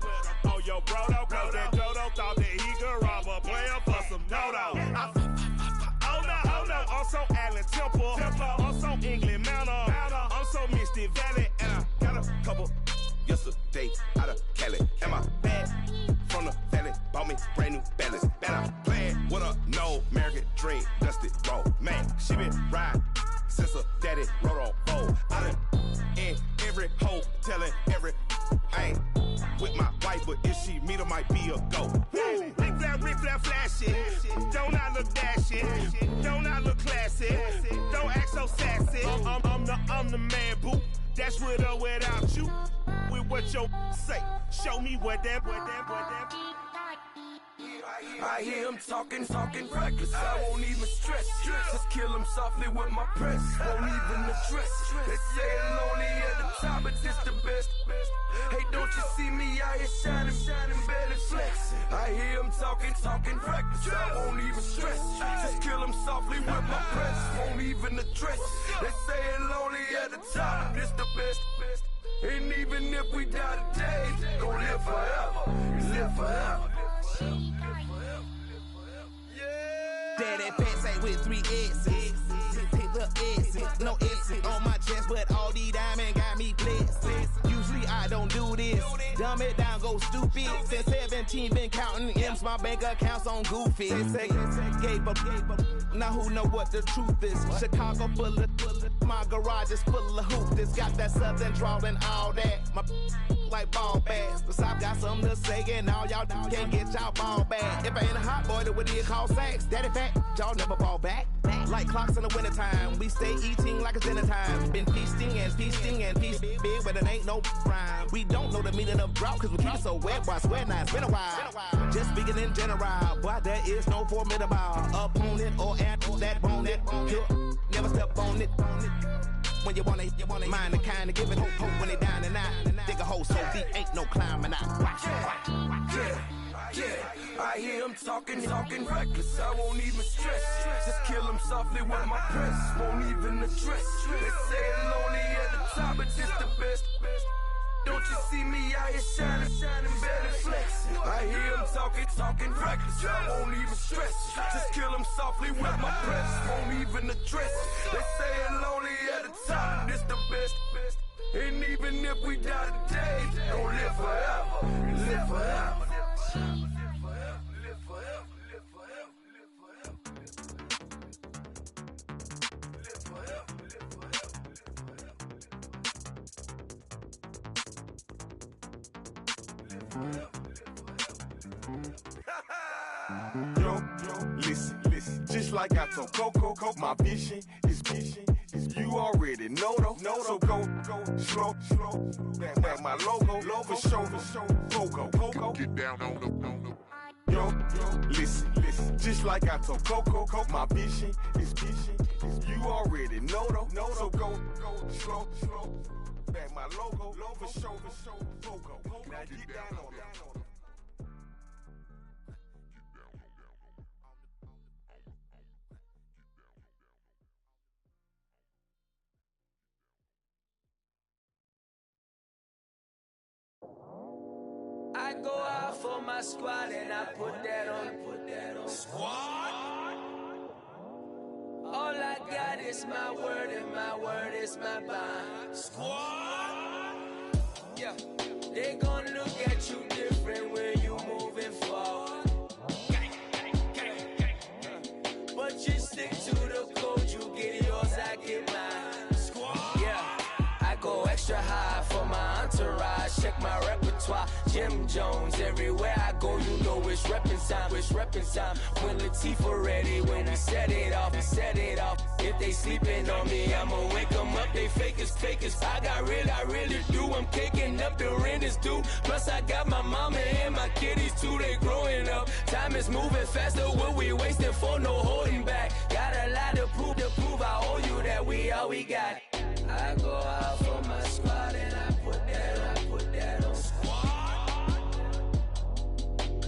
S5: on your brodo. Cause that Dodo thought that he could rob a player for some dodo. Oh no, I'm so Allen Temple. I'm so England Mountain. I'm so Misty Valley. And I got a couple yesterday out of Cali. And my bag from the valley bought me brand new balance. And I'm playing with a no American dream, dusty road. Man, she been riding since her daddy rode on road. I done in every hole, telling every I ain't with my wife, but if she meet her, might be a go. Rick flat, flashing. Don't I look dashing? Don't I look classy? Don't act so sassy. I'm the man, boo. That's with or without you. With what your say. Show me what that.
S6: I hear him talking reckless. I won't even stress. Just kill him softly with my press. Won't even address. They say I'm lonely at the top, but this the best. Hey, don't you see me out here shining, barely flex. I hear him talking reckless. I won't even stress. Just kill him softly with my press. Won't even address. They say I'm lonely at the top, but this the best. And even if we die today, gon' live forever. Live forever.
S8: Daddy pants ain't with 3 S's. The S's, no S's on my chest, but all these diamonds got me blessed. Usually I don't do this. Dumb it down, go stupid. Since 17, been counting M's, my bank account's on goofy. Say, gave up. Now who know what the truth is? Chicago full of, my garage is full of hoop. This got that southern drawl and all that. My like ball bags. The South got something to say, and all y'all can't get y'all ball back. If I ain't a hot boy, then what do you call sex? Daddy fat, y'all never ball back. Like clocks in the wintertime, we stay eating like it's dinner time. Been feasting and feasting and feasting big, but it ain't no rhyme. We don't know the meaning of drought, cause we keep it so wet, boy, I swear now it's been a while. Just speaking in general, boy, there is no formidable opponent or animal that bone it. Never step on it. When you want it, mind the kind of giving hope when they down and out. Dig a hole so deep, ain't no climbing out.
S9: Yeah, I hear him talking reckless, I won't even stress. Just kill him softly with my press, won't even address. They say it lonely at the top, but this the best. Don't you see me out here shining, barely flex. I hear him talking reckless, I won't even stress. Just kill him softly with my press, won't even address. They say it lonely at the top, this the best. And even if we die today, don't live forever, live forever.
S5: Yo, listen, just like I told Coco, my vision is you already know though. So go slow, back my logo, for show, Coco, get down on the. Yo, listen, just like I told Coco, my vision is you already know though. So go slow, back my logo, for show, Coco, now get down on that.
S9: I go out for my squad and I put that on squad. All I got is my word and my word is my bond. Squad. Yeah, they gon' look at you different when you moving forward. But you stick to the code, you get yours, I get mine. Squad. Yeah, I go extra high for my entourage. Check my repertoire. Jim Jones, everywhere I go, you know it's reppin' time. When Latifah ready, when we set it off. If they sleeping on me, I'ma wake them up, they fakers. I really do, I'm caking up, the rent is due. Plus I got my mama and my kiddies too, they growing up. Time is moving faster, what we wasting for, no holding back. Got a lot to prove, I owe you that we all we got. I go out for my squad and I put that on squad.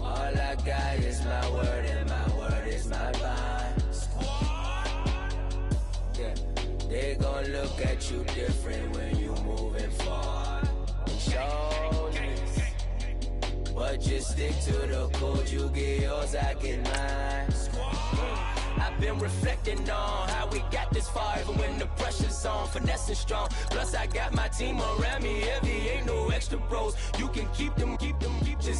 S9: All I got is my word and my word is my bond. Squad. Yeah, they gon' look at you different when you moving forward. Show this, but just stick to the code. You get yours, I get mine. I've been reflecting on how we got this far, even when the pressure's on, finessing strong. Plus I got my team around me heavy, ain't no extra bros. You can keep them, just